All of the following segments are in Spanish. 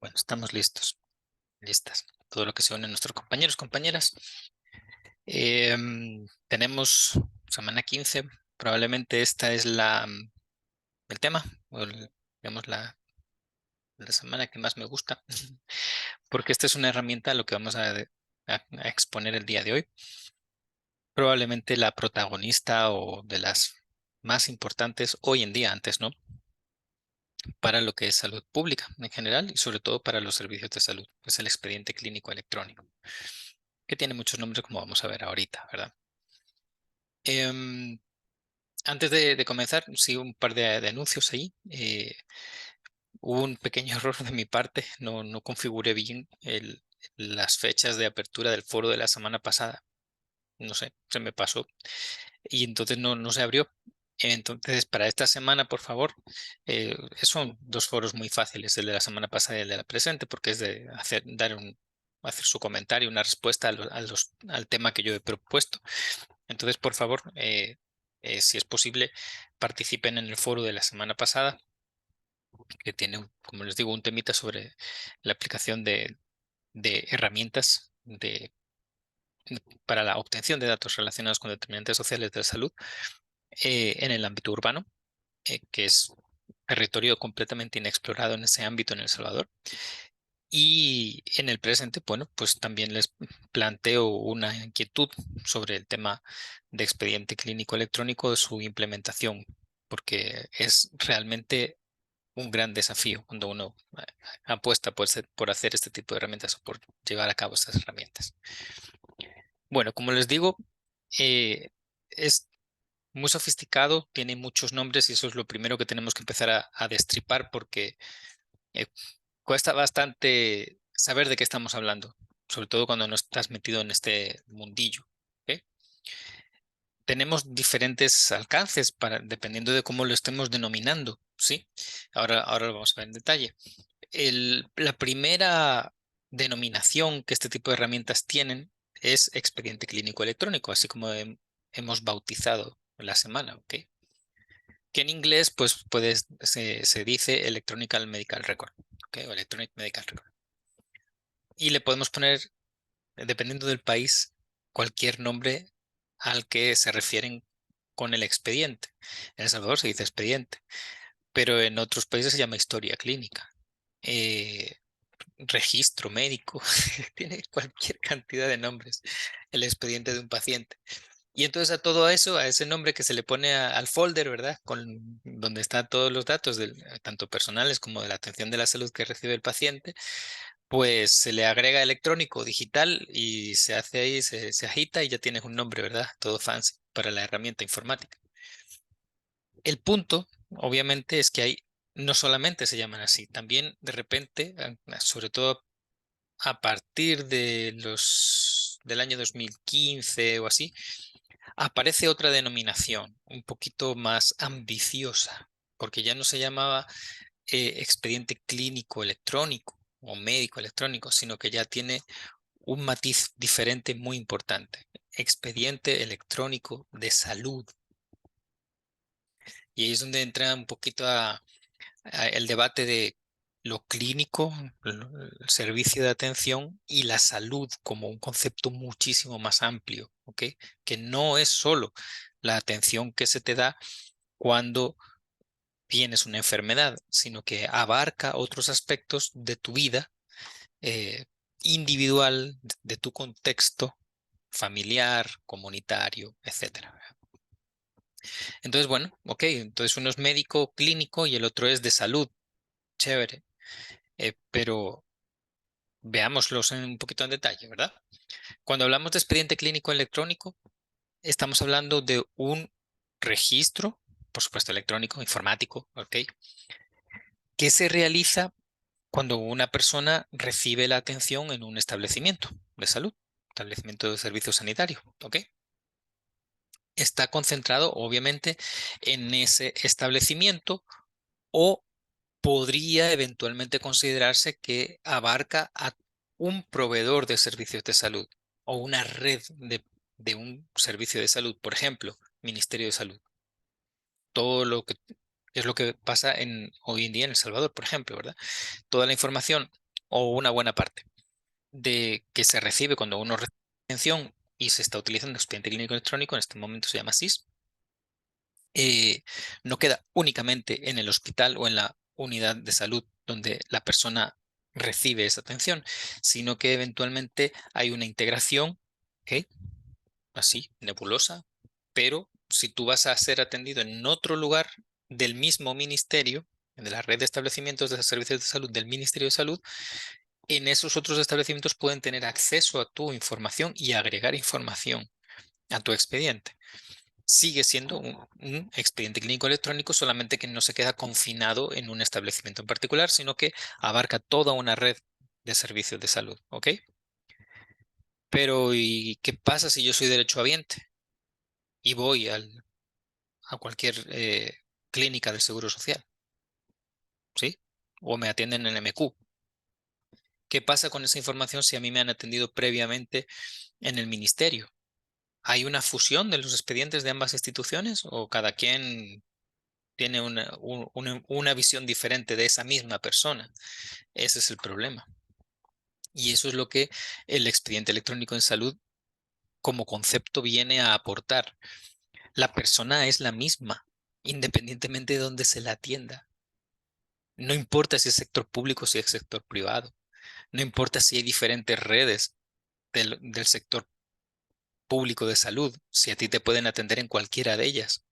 Bueno, estamos listos, listas. Todo lo que se unen nuestros compañeros, compañeras. Tenemos semana 15. Probablemente esta es el tema, digamos, la semana que más me gusta, porque esta es una herramienta a lo que vamos a exponer el día de hoy. Probablemente la protagonista o de las más importantes hoy en día, antes no, para lo que es salud pública en general y sobre todo para los servicios de salud, es el expediente clínico electrónico, que tiene muchos nombres como vamos a ver ahorita, ¿verdad? Em, Antes de comenzar, sí, un par de anuncios ahí. Hubo un pequeño error de mi parte, no configuré bien las fechas de apertura del foro de la semana pasada. No sé, se me pasó y entonces no se abrió. Entonces, para esta semana, por favor, son dos foros muy fáciles, el de la semana pasada y el de la presente, porque es de hacer su comentario, una respuesta al tema que yo he propuesto. Entonces, por favor, si es posible, participen en el foro de la semana pasada, que tiene, como les digo, un temita sobre la aplicación de herramientas para la obtención de datos relacionados con determinantes sociales de la salud en el ámbito urbano, que es territorio completamente inexplorado en ese ámbito en El Salvador. Y en el presente, bueno, pues también les planteo una inquietud sobre el tema de expediente clínico electrónico, de su implementación, porque es realmente un gran desafío cuando uno apuesta por hacer este tipo de herramientas o por llevar a cabo estas herramientas. Bueno, como les digo, es muy sofisticado, tiene muchos nombres y eso es lo primero que tenemos que empezar a destripar porque eh, cuesta bastante saber de qué estamos hablando, sobre todo cuando no estás metido en este mundillo. ¿Ok? Tenemos diferentes alcances dependiendo de cómo lo estemos denominando, ¿sí? Ahora lo vamos a ver en detalle. La primera denominación que este tipo de herramientas tienen es expediente clínico electrónico, así como hemos bautizado la semana, ¿ok? Que en inglés, pues se dice Electronic Medical Record, ¿ok? O Electronic Medical Record. Y le podemos poner, dependiendo del país, cualquier nombre al que se refieren con el expediente. En El Salvador se dice expediente, pero en otros países se llama historia clínica. Eh, Registro médico, tiene cualquier cantidad de nombres, el expediente de un paciente. Y entonces a todo eso, a ese nombre que se le pone al folder, ¿verdad? Donde están todos los datos, tanto personales como de la atención de la salud que recibe el paciente, pues se le agrega electrónico, digital y se hace ahí, se agita y ya tienes un nombre, ¿verdad? Todo fancy para la herramienta informática. El punto, obviamente, es que no solamente se llaman así, también de repente, sobre todo a partir del año 2015 o así, aparece otra denominación, un poquito más ambiciosa, porque ya no se llamaba expediente clínico electrónico o médico electrónico, sino que ya tiene un matiz diferente muy importante, expediente electrónico de salud. Y ahí es donde entra un poquito el debate de lo clínico, el servicio de atención y la salud como un concepto muchísimo más amplio, ¿ok? Que no es solo la atención que se te da cuando tienes una enfermedad, sino que abarca otros aspectos de tu vida eh, individual, de tu contexto familiar, comunitario, etcétera. Entonces, bueno, ok, entonces uno es médico clínico y el otro es de salud, chévere, pero veámoslos un poquito en detalle, ¿verdad? Cuando hablamos de expediente clínico electrónico, estamos hablando de un registro, por supuesto electrónico, informático, ¿ok? Que se realiza cuando una persona recibe la atención en un establecimiento de salud, establecimiento de servicio sanitario, ¿ok? Está concentrado, obviamente, en ese establecimiento o podría eventualmente considerarse que abarca a un proveedor de servicios de salud o una red de un servicio de salud, por ejemplo, Ministerio de Salud. Todo lo que es lo que pasa hoy en día en El Salvador, por ejemplo, ¿verdad? Toda la información o una buena parte de que se recibe cuando uno recibe atención y se está utilizando expediente clínico electrónico, en este momento se llama SIS, no queda únicamente en el hospital o en la unidad de salud donde la persona recibe esa atención, sino que eventualmente hay una integración, ¿ok? Así, nebulosa, pero si tú vas a ser atendido en otro lugar del mismo ministerio, de la red de establecimientos de servicios de salud del Ministerio de Salud, en esos otros establecimientos pueden tener acceso a tu información y agregar información a tu expediente. Sigue siendo un expediente clínico electrónico, solamente que no se queda confinado en un establecimiento en particular, sino que abarca toda una red de servicios de salud, ¿ok? Pero, ¿y qué pasa si yo soy derechohabiente y voy a cualquier clínica del Seguro Social? ¿Sí? O me atienden en MQ. ¿Qué pasa con esa información si a mí me han atendido previamente en el ministerio? ¿Hay una fusión de los expedientes de ambas instituciones o cada quien tiene una visión diferente de esa misma persona? Ese es el problema. Y eso es lo que el expediente electrónico en salud como concepto viene a aportar. La persona es la misma, independientemente de dónde se la atienda. No importa si es sector público o si es sector privado. No importa si hay diferentes redes del sector público de salud, si a ti te pueden atender en cualquiera de ellas.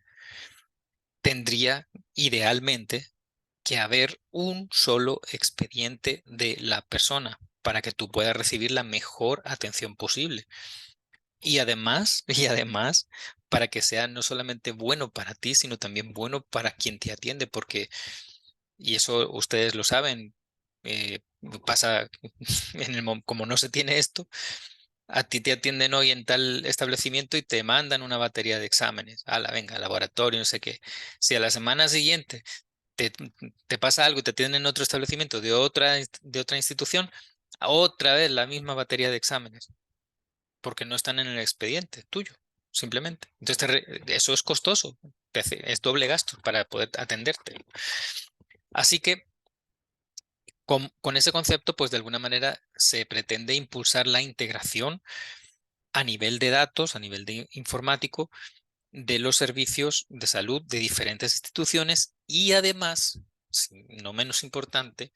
Tendría idealmente que haber un solo expediente de la persona para que tú puedas recibir la mejor atención posible. Y además, para que sea no solamente bueno para ti, sino también bueno para quien te atiende, porque, y eso ustedes lo saben, pasa como no se tiene esto, a ti te atienden hoy en tal establecimiento y te mandan una batería de exámenes. Ala, venga, laboratorio, no sé qué. Si a la semana siguiente te, te pasa algo y te atienden en otro establecimiento de otra institución, otra vez la misma batería de exámenes, porque no están en el expediente tuyo, simplemente. Entonces, eso es costoso, es doble gasto para poder atenderte. Así que con ese concepto, pues de alguna manera se pretende impulsar la integración a nivel de datos, a nivel de informático, de los servicios de salud de diferentes instituciones y además, no menos importante,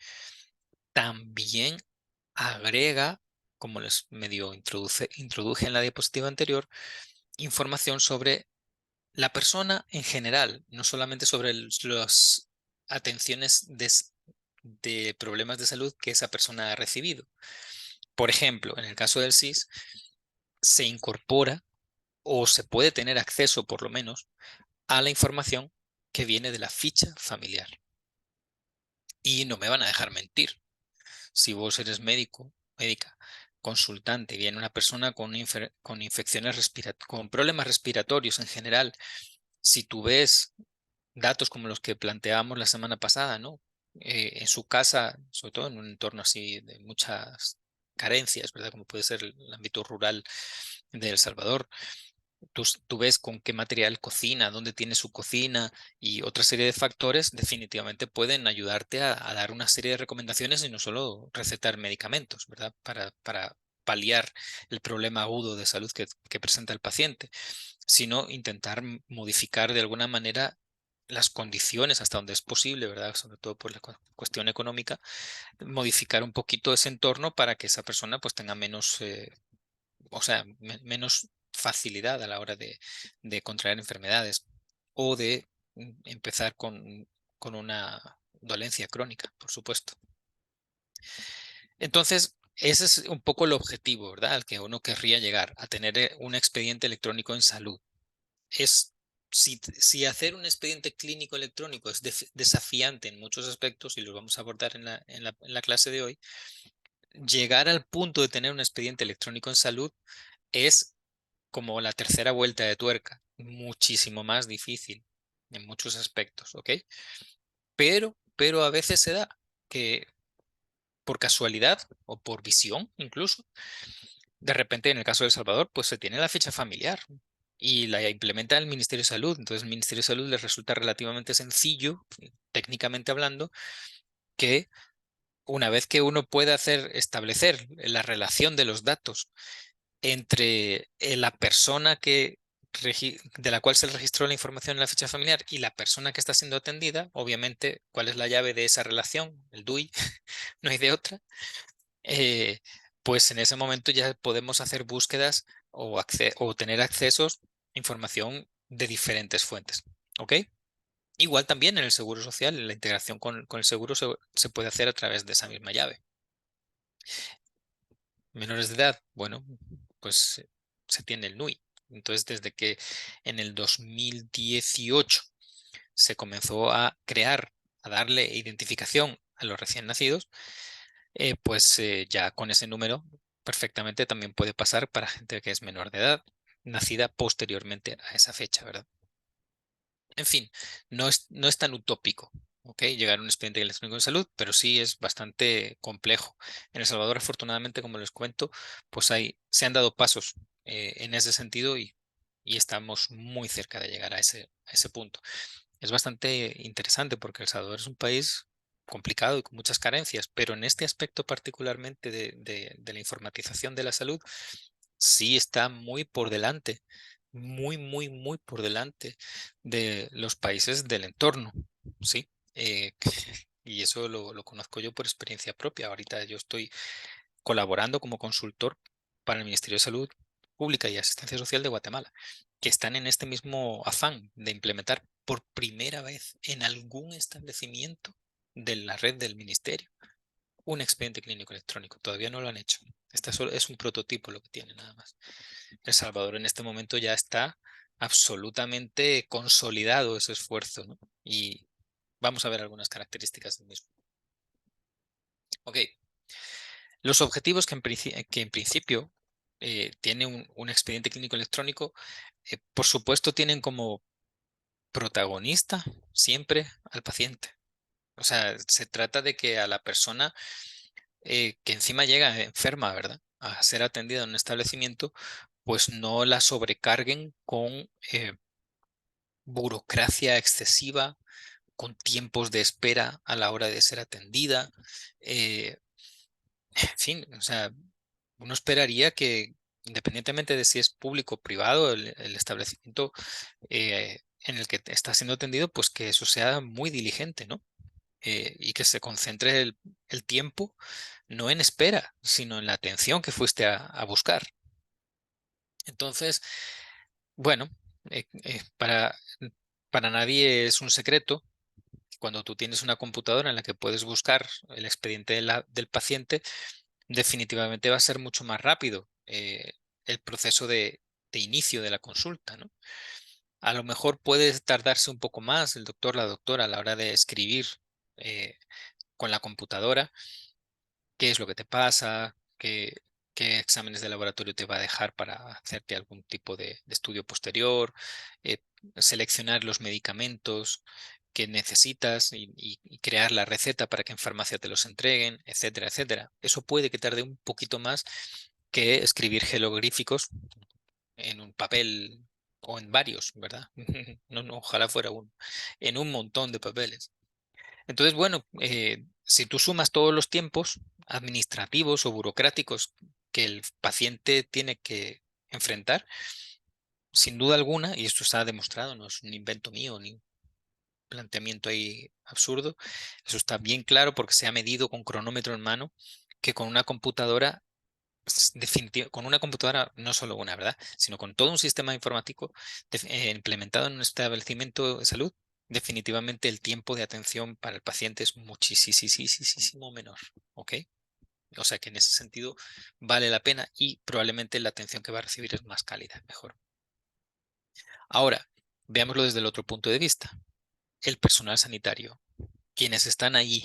también agrega, como les medio introduje en la diapositiva anterior, información sobre la persona en general, no solamente sobre las atenciones de problemas de salud que esa persona ha recibido. Por ejemplo, en el caso del SIS, se incorpora o se puede tener acceso, por lo menos, a la información que viene de la ficha familiar. Y no me van a dejar mentir. Si vos eres médico, médica, consultante, viene una persona con infecciones con problemas respiratorios en general, si tú ves datos como los que planteábamos la semana pasada, ¿no? En su casa, sobre todo en un entorno así de muchas carencias, ¿verdad? Como puede ser el ámbito rural de El Salvador, tú ves con qué material cocina, dónde tiene su cocina y otra serie de factores, definitivamente pueden ayudarte a dar una serie de recomendaciones y no solo recetar medicamentos, ¿verdad? Para paliar el problema agudo de salud que presenta el paciente, sino intentar modificar de alguna manera las condiciones hasta donde es posible, ¿verdad? Sobre todo por la cuestión económica, modificar un poquito ese entorno para que esa persona pues tenga menos o sea, menos facilidad a la hora de contraer enfermedades o de empezar con una dolencia crónica, por supuesto. Entonces, ese es un poco el objetivo, ¿verdad? Al que uno querría llegar, a tener un expediente electrónico en salud. Es, si hacer un expediente clínico electrónico es desafiante en muchos aspectos, y los vamos a abordar en la clase de hoy, llegar al punto de tener un expediente electrónico en salud es como la tercera vuelta de tuerca, muchísimo más difícil en muchos aspectos, ¿ok? Pero a veces se da que por casualidad o por visión incluso, de repente en el caso de El Salvador, pues se tiene la ficha familiar y la implementa el Ministerio de Salud. Entonces el Ministerio de Salud les resulta relativamente sencillo, técnicamente hablando, que una vez que uno puede establecer la relación de los datos entre la persona de la cual se registró la información en la ficha familiar y la persona que está siendo atendida, obviamente, ¿cuál es la llave de esa relación? El DUI, no hay de otra. eh, pues en ese momento ya podemos hacer búsquedas o tener accesos a información de diferentes fuentes. ¿Ok? Igual también en el seguro social, la integración con el seguro se puede hacer a través de esa misma llave. Menores de edad, bueno, pues se tiene el NUI. Entonces, desde que en el 2018 se comenzó a crear, a darle identificación a los recién nacidos, pues ya con ese número perfectamente también puede pasar para gente que es menor de edad, nacida posteriormente a esa fecha, ¿verdad? En fin, no es tan utópico, ¿ok? Llegar a un expediente electrónico de salud, pero sí es bastante complejo. En El Salvador, afortunadamente, como les cuento, pues se han dado pasos en ese sentido y estamos muy cerca de llegar a ese punto. Es bastante interesante porque El Salvador es un país complicado y con muchas carencias, pero en este aspecto particularmente de la informatización de la salud, sí está muy por delante, muy, muy, muy por delante de los países del entorno, ¿sí? Y eso lo conozco yo por experiencia propia. Ahorita yo estoy colaborando como consultor para el Ministerio de Salud Pública y Asistencia Social de Guatemala, que están en este mismo afán de implementar por primera vez en algún establecimiento de la red del ministerio un expediente clínico electrónico. Todavía no lo han hecho. Este solo es un prototipo lo que tiene nada más. El Salvador en este momento ya está absolutamente consolidado ese esfuerzo, ¿no? Y vamos a ver algunas características del mismo. Ok, los objetivos que en principio tiene un expediente clínico electrónico, por supuesto tienen como protagonista siempre al paciente. O sea, se trata de que a la persona que encima llega enferma, ¿verdad? A ser atendida en un establecimiento, pues no la sobrecarguen con burocracia excesiva, con tiempos de espera a la hora de ser atendida. En fin, o sea, uno esperaría que independientemente de si es público o privado, el establecimiento en el que está siendo atendido, pues que eso sea muy diligente, ¿no? Y que se concentre el tiempo no en espera, sino en la atención que fuiste a buscar. Entonces, bueno, para nadie es un secreto que cuando tú tienes una computadora en la que puedes buscar el expediente del paciente, definitivamente va a ser mucho más rápido el proceso de inicio de la consulta, ¿no? A lo mejor puede tardarse un poco más el doctor, la doctora a la hora de escribir eh, con la computadora qué es lo que te pasa, qué exámenes de laboratorio te va a dejar para hacerte algún tipo de estudio posterior, eh, seleccionar los medicamentos que necesitas y crear la receta para que en farmacia te los entreguen, etcétera, etcétera. Eso puede que tarde un poquito más que escribir jeroglíficos en un papel o en varios, ¿verdad? No, no, ojalá fuera uno, en un montón de papeles. Entonces, bueno, si tú sumas todos los tiempos administrativos o burocráticos que el paciente tiene que enfrentar, sin duda alguna, y esto está demostrado, no es un invento mío ni un planteamiento ahí absurdo, eso está bien claro porque se ha medido con cronómetro en mano que con una computadora, con una computadora, no solo una, ¿verdad? Sino con todo un sistema informático implementado en un establecimiento de salud, definitivamente el tiempo de atención para el paciente es muchísimo menor, ¿ok? O sea que en ese sentido vale la pena y probablemente la atención que va a recibir es más cálida, mejor. Ahora, veámoslo desde el otro punto de vista. El personal sanitario, quienes están ahí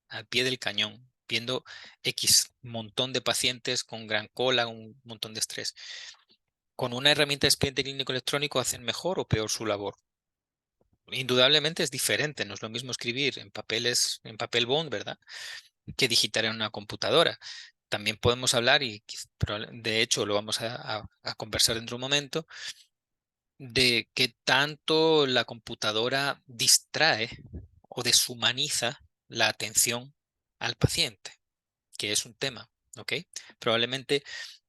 al pie del cañón, viendo X montón de pacientes con gran cola, un montón de estrés. ¿Con una herramienta de expediente clínico electrónico hacen mejor o peor su labor? Indudablemente es diferente, no es lo mismo escribir en papel bond, ¿verdad? Que digitar en una computadora. También podemos hablar, y de hecho lo vamos a conversar dentro de un momento, de qué tanto la computadora distrae o deshumaniza la atención al paciente, que es un tema, ¿ok? Probablemente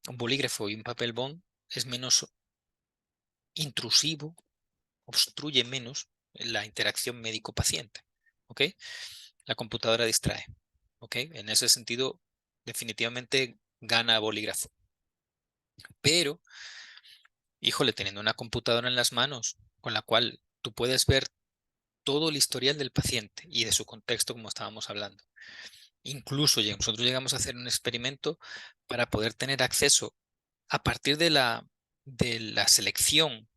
un bolígrafo y un papel bond es menos intrusivo, obstruye menos la interacción médico-paciente, ¿ok? La computadora distrae, ¿ok? En ese sentido, definitivamente gana bolígrafo. Pero, híjole, teniendo una computadora en las manos con la cual tú puedes ver todo el historial del paciente y de su contexto, como estábamos hablando. Incluso nosotros llegamos a hacer un experimento para poder tener acceso a partir de la selección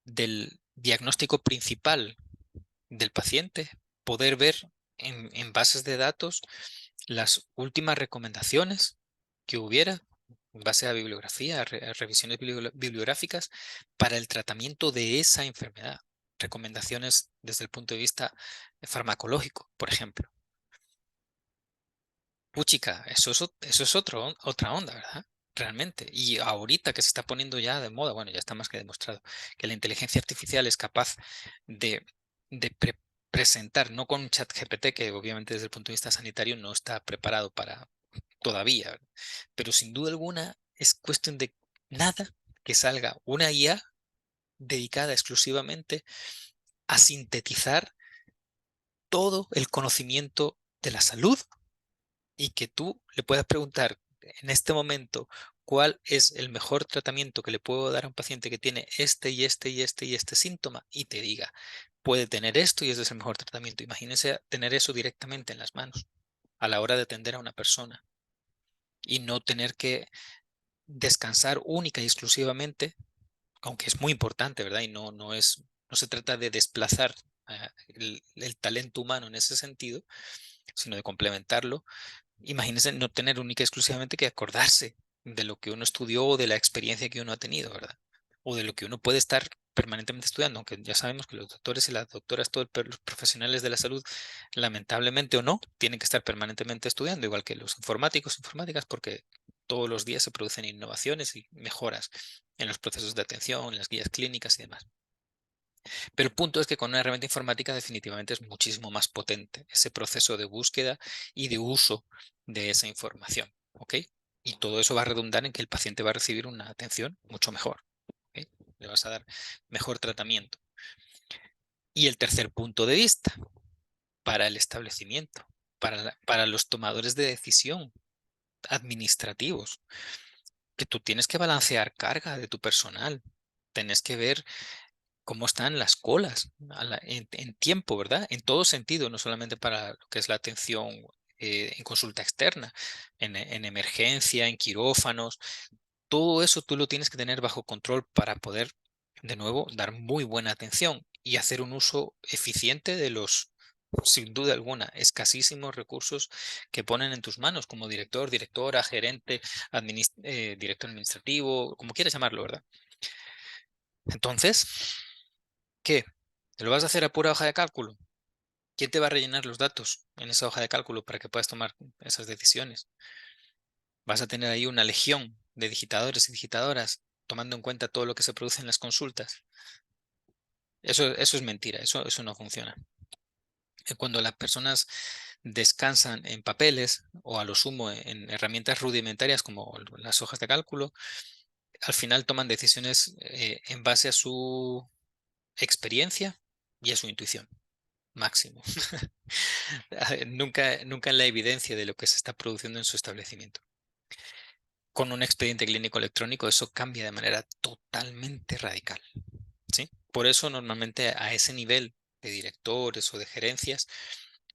del diagnóstico principal del paciente, poder ver en bases de datos las últimas recomendaciones que hubiera en base a bibliografía, a revisiones bibliográficas para el tratamiento de esa enfermedad. Recomendaciones desde el punto de vista farmacológico, por ejemplo. Puchica, eso es otra onda, ¿verdad? Realmente. Y ahorita que se está poniendo ya de moda, bueno, ya está más que demostrado, que la inteligencia artificial es capaz de, de presentar, no con ChatGPT, que obviamente desde el punto de vista sanitario no está preparado para todavía, ¿verdad? Pero sin duda alguna es cuestión de nada que salga una IA dedicada exclusivamente a sintetizar todo el conocimiento de la salud y que tú le puedas preguntar en este momento cuál es el mejor tratamiento que le puedo dar a un paciente que tiene este y este y este y este síntoma y te diga, puede tener esto y este es el mejor tratamiento. Imagínese tener eso directamente en las manos a la hora de atender a una persona y no tener que descansar única y exclusivamente, aunque es muy importante, ¿verdad? Y no se trata de desplazar el talento humano en ese sentido, sino de complementarlo. Imagínense no tener única y exclusivamente que acordarse de lo que uno estudió o de la experiencia que uno ha tenido, ¿verdad? O de lo que uno puede estar permanentemente estudiando, aunque ya sabemos que los doctores y las doctoras, todos los profesionales de la salud, lamentablemente o no, tienen que estar permanentemente estudiando, igual que los informáticos, informáticas, porque todos los días se producen innovaciones y mejoras en los procesos de atención, en las guías clínicas y demás. Pero el punto es que con una herramienta informática definitivamente es muchísimo más potente ese proceso de búsqueda y de uso de esa información, ¿ok? Y todo eso va a redundar en que el paciente va a recibir una atención mucho mejor, ¿ok? Le vas a dar mejor tratamiento. Y el tercer punto de vista, para el establecimiento, para los tomadores de decisión administrativos, que tú tienes que balancear carga de tu personal, tienes que ver cómo están las colas en tiempo, ¿verdad? En todo sentido, no solamente para lo que es la atención en consulta externa, en emergencia, en quirófanos, todo eso tú lo tienes que tener bajo control para poder, de nuevo, dar muy buena atención y hacer un uso eficiente de los, sin duda alguna, escasísimos recursos que ponen en tus manos como director, directora, gerente, director administrativo, como quieras llamarlo, ¿verdad? Entonces, ¿qué? ¿Te lo vas a hacer a pura hoja de cálculo? ¿Quién te va a rellenar los datos en esa hoja de cálculo para que puedas tomar esas decisiones? Vas a tener ahí una legión de digitadores y digitadoras tomando en cuenta todo lo que se produce en las consultas. Eso es mentira, eso no funciona. Cuando las personas descansan en papeles o a lo sumo en herramientas rudimentarias como las hojas de cálculo, al final toman decisiones en base a su experiencia y a su intuición, máximo. Nunca en la evidencia de lo que se está produciendo en su establecimiento. Con un expediente clínico electrónico eso cambia de manera totalmente radical, ¿sí? Por eso normalmente a ese nivel de directores o de gerencias,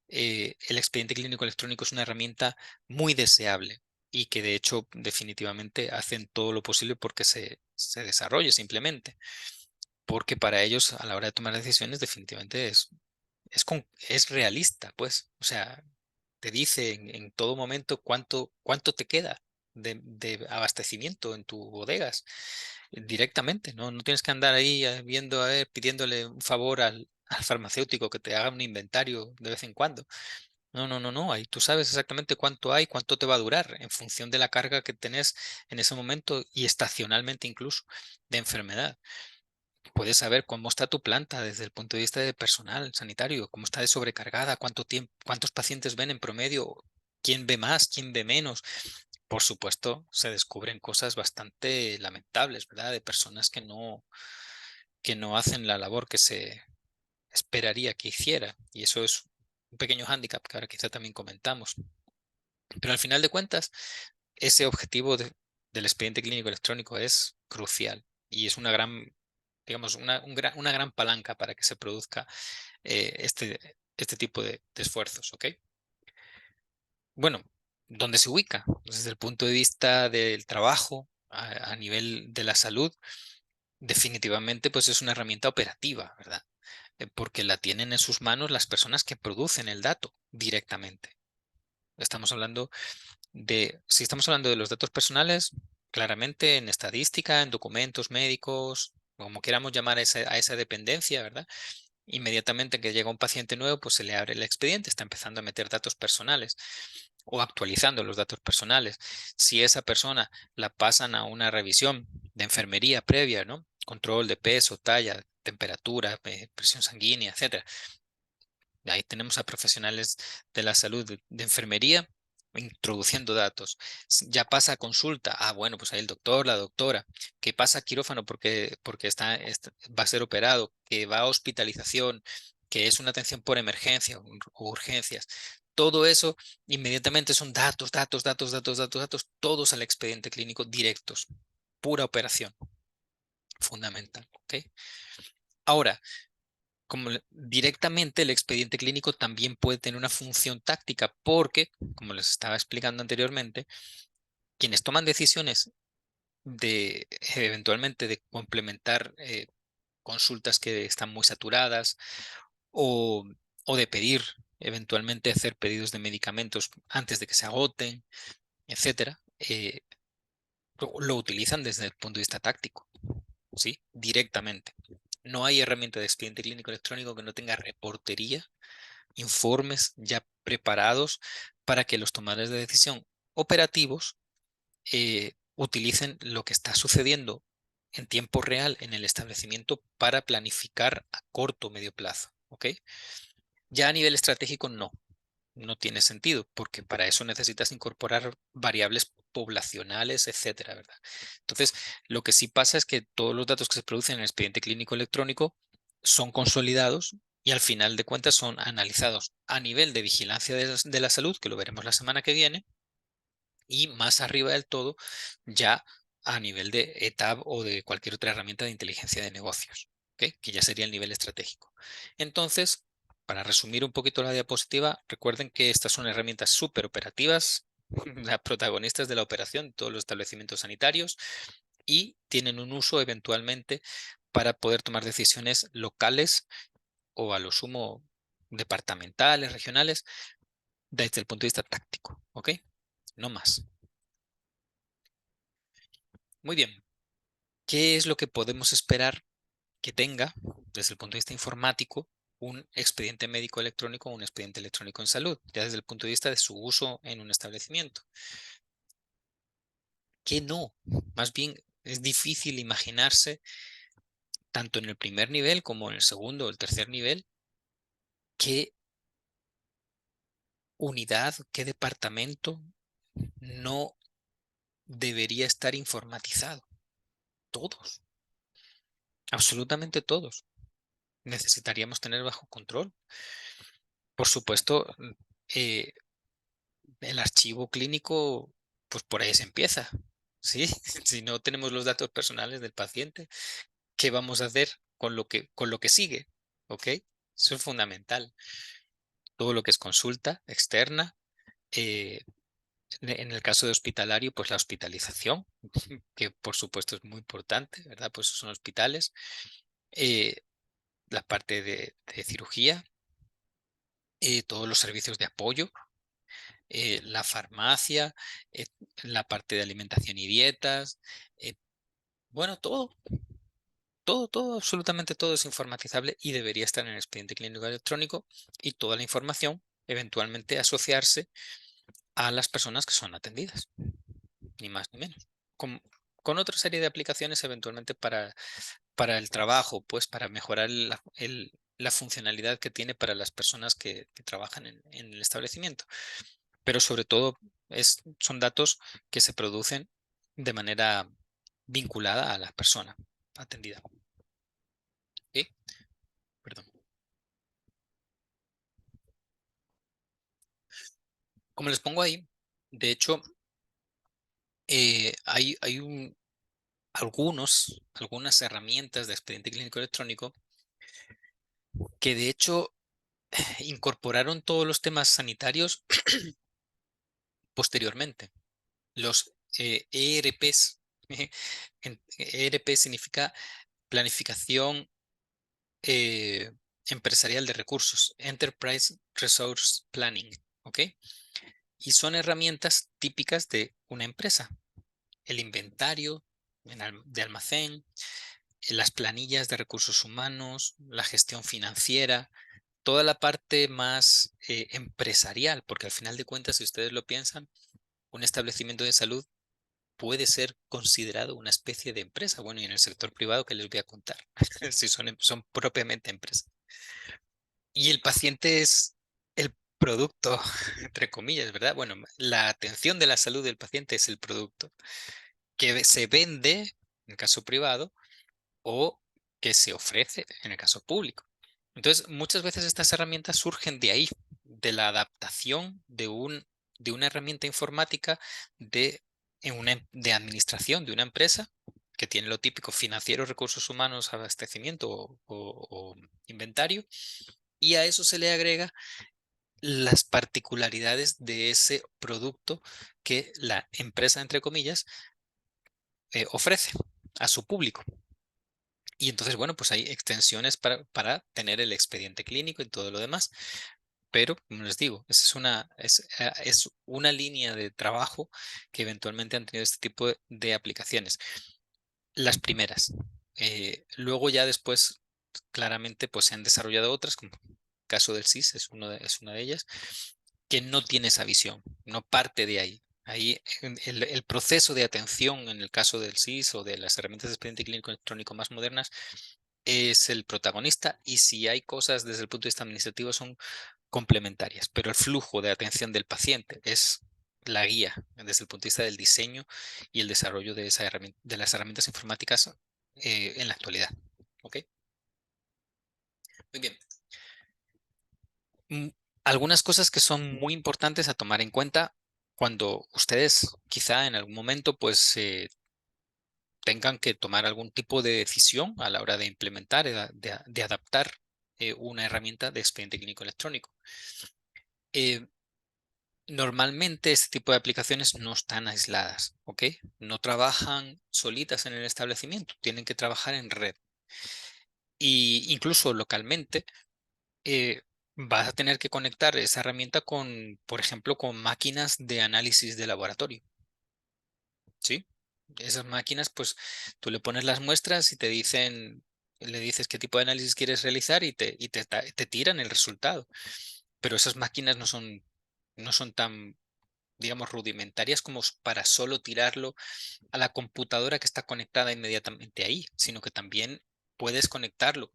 el expediente clínico electrónico es una herramienta muy deseable y que de hecho definitivamente hacen todo lo posible porque se desarrolle simplemente, porque para ellos a la hora de tomar decisiones definitivamente es realista, pues, o sea, te dice en todo momento cuánto te queda de abastecimiento en tus bodegas directamente, ¿no? No tienes que andar ahí viendo, a ver, pidiéndole un favor al farmacéutico que te haga un inventario de vez en cuando. No, no, no, no. Ahí tú sabes exactamente cuánto hay, cuánto te va a durar en función de la carga que tenés en ese momento y estacionalmente incluso de enfermedad. Puedes saber cómo está tu planta desde el punto de vista de personal sanitario, cómo está de sobrecargada, cuánto tiempo, cuántos pacientes ven en promedio, quién ve más, quién ve menos. Por supuesto, se descubren cosas bastante lamentables, ¿verdad? De personas que no hacen la labor que se esperaría que hiciera. Y eso es un pequeño hándicap que ahora quizá también comentamos. Pero al final de cuentas, ese objetivo del expediente clínico electrónico es crucial y es una gran, digamos, una gran palanca para que se produzca este tipo de esfuerzos, ¿ok? Bueno, ¿dónde se ubica? Desde el punto de vista del trabajo, a nivel de la salud, definitivamente pues es una herramienta operativa, ¿verdad? Porque la tienen en sus manos las personas que producen el dato directamente. Estamos hablando si estamos hablando de los datos personales, claramente en estadística, en documentos médicos, como queramos llamar a esa dependencia, ¿verdad? Inmediatamente que llega un paciente nuevo, pues se le abre el expediente, está empezando a meter datos personales o actualizando los datos personales. Si esa persona la pasan a una revisión de enfermería previa, ¿no? Control de peso, talla, temperatura, presión sanguínea, etcétera. Ahí tenemos a profesionales de la salud de enfermería introduciendo datos. Ya pasa a consulta. Ah, bueno, pues ahí el doctor, la doctora. Que pasa a quirófano porque va a ser operado. Que va a hospitalización. Que es una atención por emergencia o urgencias. Todo eso inmediatamente son datos, datos, datos, datos, datos, datos, todos al expediente clínico directos. Pura operación. Fundamental. ¿Ok? Ahora, directamente el expediente clínico también puede tener una función táctica porque, como les estaba explicando anteriormente, quienes toman decisiones de eventualmente de complementar consultas que están muy saturadas o, o de pedir, eventualmente hacer pedidos de medicamentos antes de que se agoten, etcétera, lo utilizan desde el punto de vista táctico, ¿sí? Directamente. No hay herramienta de expediente clínico electrónico que no tenga reportería, informes ya preparados para que los tomadores de decisión operativos utilicen lo que está sucediendo en tiempo real en el establecimiento para planificar a corto o medio plazo. ¿Ok? Ya a nivel estratégico no tiene sentido, porque para eso necesitas incorporar variables poblacionales, etcétera, ¿verdad? Entonces, lo que sí pasa es que todos los datos que se producen en el expediente clínico electrónico son consolidados y al final de cuentas son analizados a nivel de vigilancia de la salud, que lo veremos la semana que viene, y más arriba del todo, ya a nivel de ETAB o de cualquier otra herramienta de inteligencia de negocios, ¿ok? Que ya sería el nivel estratégico. Entonces, para resumir un poquito la diapositiva, recuerden que estas son herramientas súper operativas, las protagonistas de la operación, todos los establecimientos sanitarios, y tienen un uso eventualmente para poder tomar decisiones locales o a lo sumo departamentales, regionales, desde el punto de vista táctico, ¿ok? No más. Muy bien. ¿Qué es lo que podemos esperar que tenga, desde el punto de vista informático, un expediente médico electrónico o un expediente electrónico en salud, ya desde el punto de vista de su uso en un establecimiento? Que no, más bien es difícil imaginarse, tanto en el primer nivel como en el segundo o el tercer nivel, qué unidad, qué departamento no debería estar informatizado. Todos, absolutamente todos. Necesitaríamos tener bajo control. Por supuesto, eh, el archivo clínico, pues por ahí se empieza. ¿Sí? Si no tenemos los datos personales del paciente, ¿qué vamos a hacer con lo que sigue? ¿Ok? Eso es fundamental. Todo lo que es consulta externa. En el caso de hospitalario, pues la hospitalización, que por supuesto es muy importante, ¿verdad? Pues son hospitales. eh, la parte de cirugía, todos los servicios de apoyo, la farmacia, eh, la parte de alimentación y dietas, eh, bueno, todo, absolutamente todo es informatizable y debería estar en el expediente clínico electrónico y toda la información eventualmente asociarse a las personas que son atendidas, ni más ni menos. Con, con otra serie de aplicaciones eventualmente para el trabajo, pues para mejorar la funcionalidad que tiene para las personas que trabajan en el establecimiento. Pero sobre todo son datos que se producen de manera vinculada a la persona atendida. ¿Ok? Perdón. Como les pongo ahí, de hecho, hay algunas herramientas de expediente clínico electrónico que de hecho incorporaron todos los temas sanitarios posteriormente. Los ERPs, ERP significa planificación empresarial de recursos, Enterprise Resource Planning, ¿ok? Y son herramientas típicas de una empresa. El inventario de almacén, las planillas de recursos humanos, la gestión financiera, toda la parte más empresarial, porque al final de cuentas, si ustedes lo piensan, un establecimiento de salud puede ser considerado una especie de empresa. Bueno, y en el sector privado, ¿qué les voy a contar? Si son propiamente empresas. Y el paciente es el producto, entre comillas, ¿verdad? Bueno, la atención de la salud del paciente es el producto que se vende en el caso privado o que se ofrece en el caso público. Entonces, muchas veces estas herramientas surgen de ahí, de la adaptación de una herramienta informática de administración de una empresa que tiene lo típico financiero, recursos humanos, abastecimiento o inventario, y a eso se le agrega las particularidades de ese producto que la empresa, entre comillas, ofrece a su público. Y entonces, bueno, pues hay extensiones para tener el expediente clínico y todo lo demás. Pero, como les digo, esa es una línea de trabajo que eventualmente han tenido este tipo de aplicaciones. Las primeras. Luego ya después, claramente, pues se han desarrollado otras, como el caso del SIS es una de ellas, que no tiene esa visión, no parte de ahí. Ahí el proceso de atención en el caso del SIS o de las herramientas de expediente clínico electrónico más modernas es el protagonista, y si hay cosas desde el punto de vista administrativo son complementarias, pero el flujo de atención del paciente es la guía desde el punto de vista del diseño y el desarrollo de las herramientas informáticas en la actualidad. ¿Ok? Muy bien. Mm, Algunas cosas que son muy importantes a tomar en cuenta cuando ustedes quizá en algún momento pues tengan que tomar algún tipo de decisión a la hora de implementar, de adaptar una herramienta de expediente clínico electrónico. Eh, Normalmente este tipo de aplicaciones no están aisladas, ¿ok? No trabajan solitas en el establecimiento, tienen que trabajar en red. Y incluso localmente eh, vas a tener que conectar esa herramienta con, por ejemplo, con máquinas de análisis de laboratorio, ¿sí? Esas máquinas, pues tú le pones las muestras y le dices qué tipo de análisis quieres realizar y te tiran el resultado. Pero esas máquinas no son tan, digamos, rudimentarias como para solo tirarlo a la computadora que está conectada inmediatamente ahí, sino que también puedes conectarlo.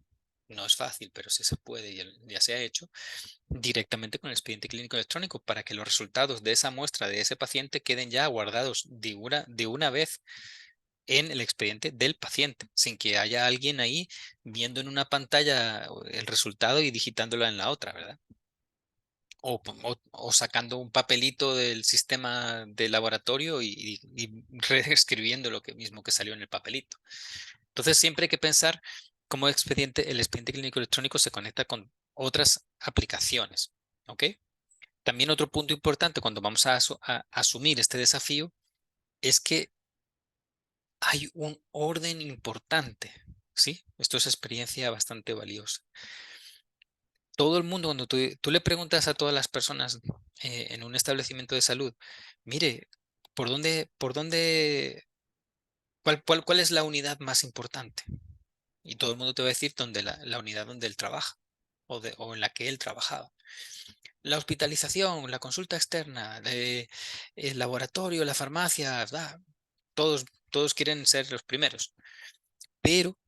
No es fácil, pero sí se puede, ya se ha hecho directamente con el expediente clínico electrónico para que los resultados de esa muestra de ese paciente queden ya guardados de una vez en el expediente del paciente, sin que haya alguien ahí viendo en una pantalla el resultado y digitándolo en la otra, ¿verdad? O sacando un papelito del sistema de laboratorio y reescribiendo lo que mismo que salió en el papelito. Entonces, siempre hay que pensar cómo el expediente clínico electrónico se conecta con otras aplicaciones. ¿Ok? También otro punto importante cuando vamos a asumir este desafío es que hay un orden importante. ¿Sí? Esto es experiencia bastante valiosa. Todo el mundo, cuando tú le preguntas a todas las personas en un establecimiento de salud, mire, ¿cuál es la unidad más importante? Y todo el mundo te va a decir la unidad donde él trabaja o en la que él trabajaba. La hospitalización, la consulta externa, el laboratorio, la farmacia, todos quieren ser los primeros. Pero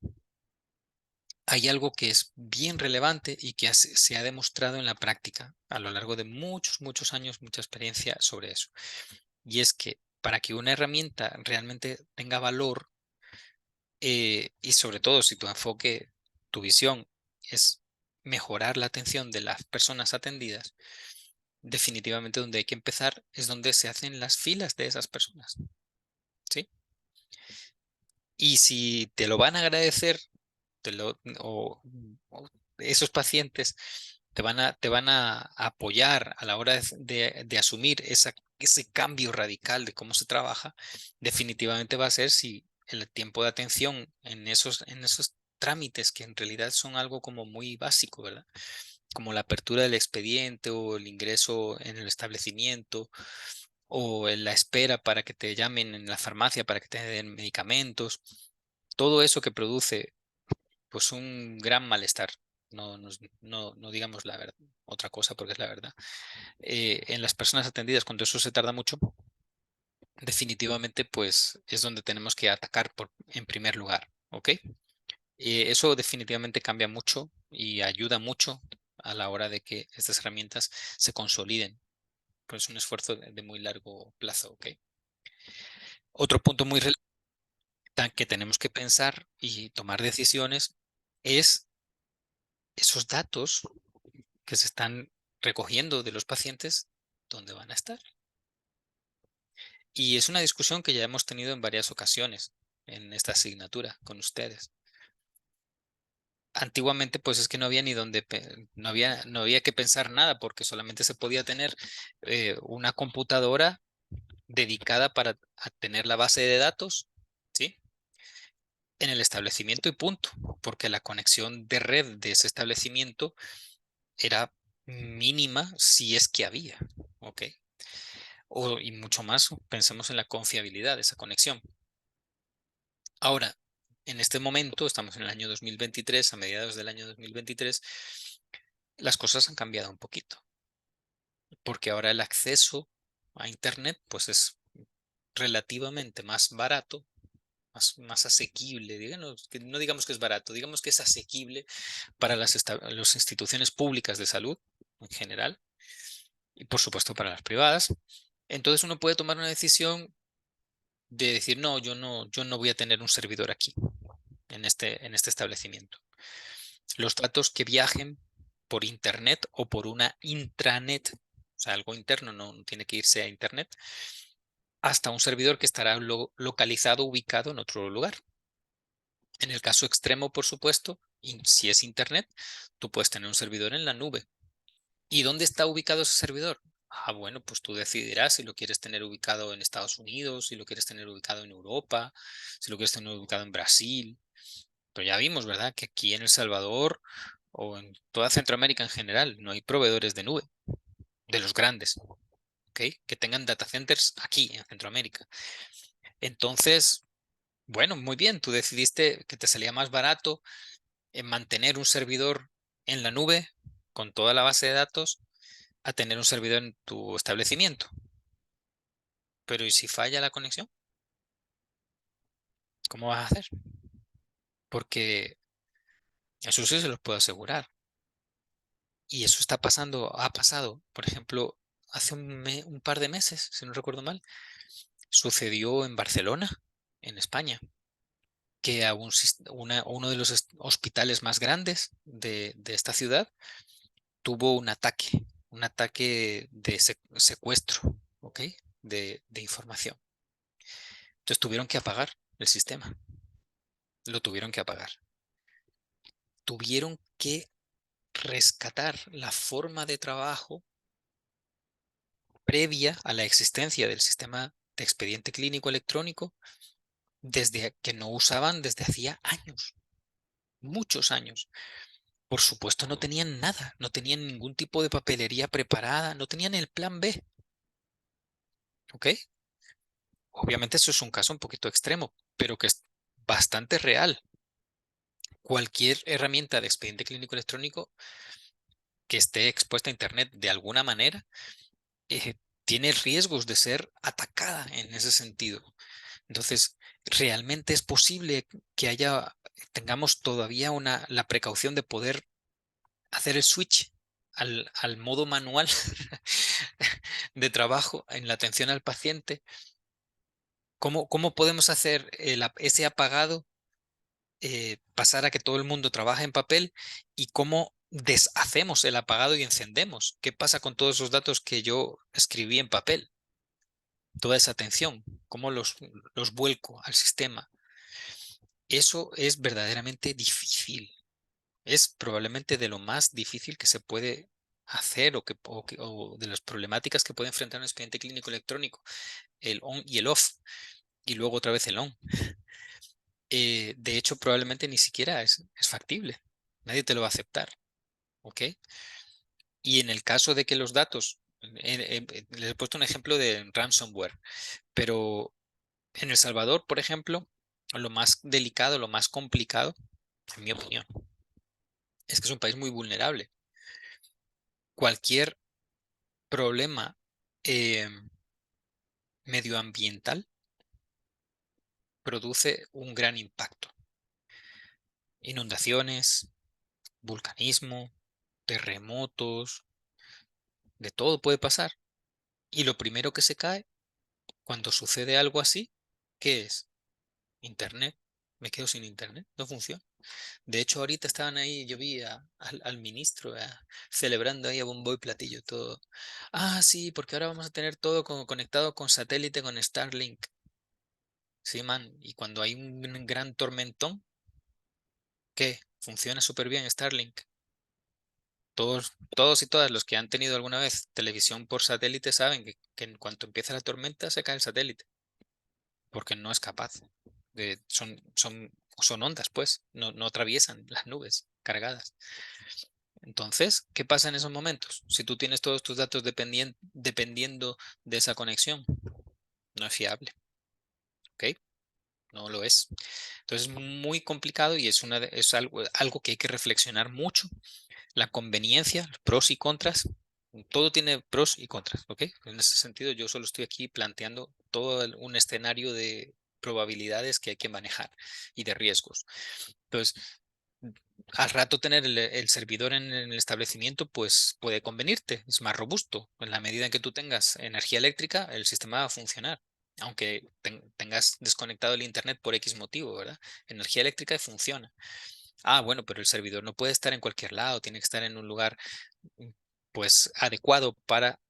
hay algo que es bien relevante y que se ha demostrado en la práctica a lo largo de muchos, muchos años, mucha experiencia sobre eso. Y es que para que una herramienta realmente tenga valor, y sobre todo si tu enfoque, tu visión es mejorar la atención de las personas atendidas, definitivamente donde hay que empezar es donde se hacen las filas de esas personas, ¿sí? Y si te lo van a agradecer, o esos pacientes te van a apoyar a la hora de asumir ese cambio radical de cómo se trabaja, definitivamente va a ser si el tiempo de atención en esos trámites que en realidad son algo como muy básico, ¿verdad? Como la apertura del expediente o el ingreso en el establecimiento o en la espera para que te llamen en la farmacia para que te den medicamentos, todo eso que produce pues un gran malestar. No digamos la verdad, otra cosa porque es la verdad. En las personas atendidas, cuando eso se tarda mucho, definitivamente pues es donde tenemos que atacar en primer lugar, ¿ok? Eso definitivamente cambia mucho y ayuda mucho a la hora de que estas herramientas se consoliden. Pues es un esfuerzo de muy largo plazo, ¿ok? Otro punto muy relevante que tenemos que pensar y tomar decisiones es esos datos que se están recogiendo de los pacientes, ¿dónde van a estar? Y es una discusión que ya hemos tenido en varias ocasiones en esta asignatura con ustedes. Antiguamente, pues es que no había ni donde, no había que pensar nada porque solamente se podía tener una computadora dedicada para tener la base de datos, ¿sí? En el establecimiento y punto, porque la conexión de red de ese establecimiento era mínima si es que había, ¿ok? Y mucho más, pensemos en la confiabilidad de esa conexión. Ahora, en este momento, estamos en el año 2023, a mediados del año 2023, las cosas han cambiado un poquito, porque ahora el acceso a Internet pues es relativamente más barato, más asequible, digamos, que no digamos que es barato, digamos que es asequible para las instituciones públicas de salud en general y por supuesto para las privadas. Entonces uno puede tomar una decisión de decir, no, yo no voy a tener un servidor aquí, en este establecimiento. Los datos que viajen por internet o por una intranet, o sea, algo interno, no tiene que irse a internet, hasta un servidor que estará localizado, ubicado en otro lugar. En el caso extremo, por supuesto, y si es internet, tú puedes tener un servidor en la nube. ¿Y dónde está ubicado ese servidor? Ah, bueno, pues tú decidirás si lo quieres tener ubicado en Estados Unidos, si lo quieres tener ubicado en Europa, si lo quieres tener ubicado en Brasil. Pero ya vimos, ¿verdad? Que aquí en El Salvador o en toda Centroamérica en general no hay proveedores de nube, de los grandes, ¿ok? Que tengan data centers aquí en Centroamérica. Entonces, bueno, muy bien, tú decidiste que te salía más barato en mantener un servidor en la nube con toda la base de datos a tener un servidor en tu establecimiento. Pero ¿y si falla la conexión? ¿Cómo vas a hacer? Porque eso sí se los puedo asegurar. Y eso está pasando, ha pasado. Por ejemplo, hace un par de meses, si no recuerdo mal, sucedió en Barcelona, en España, que a uno de los hospitales más grandes de esta ciudad tuvo un ataque de secuestro, ¿ok? De información. Entonces tuvieron que apagar el sistema, lo tuvieron que apagar. Tuvieron que rescatar la forma de trabajo previa a la existencia del sistema de expediente clínico electrónico desde que no usaban desde hacía años, muchos años. Por supuesto, no tenían nada, no tenían ningún tipo de papelería preparada, no tenían el plan B, ¿ok? Obviamente eso es un caso un poquito extremo, pero que es bastante real. Cualquier herramienta de expediente clínico electrónico que esté expuesta a Internet de alguna manera eh, tiene riesgos de ser atacada en ese sentido. Entonces, realmente es posible que haya tengamos todavía la precaución de poder hacer el switch al modo manual de trabajo en la atención al paciente. ¿Cómo podemos hacer ese apagado pasar a que todo el mundo trabaje en papel y cómo deshacemos el apagado y encendemos? ¿Qué pasa con todos esos datos que yo escribí en papel? Toda esa atención, ¿cómo los vuelco al sistema? Eso es verdaderamente difícil. Es probablemente de lo más difícil que se puede hacer o de las problemáticas que puede enfrentar un expediente clínico electrónico, el on y el off, y luego otra vez el on. De hecho, probablemente ni siquiera es factible. Nadie te lo va a aceptar, ¿ok? Y en el caso de que los datos, les he puesto un ejemplo de ransomware, pero en El Salvador, por ejemplo, lo más delicado, lo más complicado, en mi opinión, es que es un país muy vulnerable. Cualquier problema eh, medioambiental produce un gran impacto. Inundaciones, vulcanismo, terremotos, de todo puede pasar. Y lo primero que se cae cuando sucede algo así, ¿qué es? Internet. Me quedo sin internet, no funciona. De hecho, ahorita estaban ahí, yo vi al ministro celebrando ahí a bombo y platillo todo. Ah, sí, porque ahora vamos a tener todo conectado con satélite, con Starlink. Sí, man. Y cuando hay un gran tormentón, ¿qué? Funciona súper bien Starlink. Todos y todas los que han tenido alguna vez televisión por satélite saben que en cuanto empieza la tormenta se cae el satélite, porque no es capaz. Son ondas, pues, no atraviesan las nubes cargadas. Entonces, ¿qué pasa en esos momentos? Si tú tienes todos tus datos dependiendo de esa conexión, no es fiable, ¿ok? No lo es. Entonces es muy complicado y es algo que hay que reflexionar mucho. La conveniencia, los pros y contras, todo tiene pros y contras, ¿ok? En ese sentido, yo solo estoy aquí planteando todo un escenario de probabilidades que hay que manejar y de riesgos. Entonces, al rato tener el servidor en el establecimiento, pues puede convenirte, es más robusto. En la medida en que tú tengas energía eléctrica, el sistema va a funcionar, aunque tengas desconectado el internet por X motivo, ¿verdad? Energía eléctrica y funciona. Ah, bueno, pero el servidor no puede estar en cualquier lado, tiene que estar en un lugar mm, pues adecuado para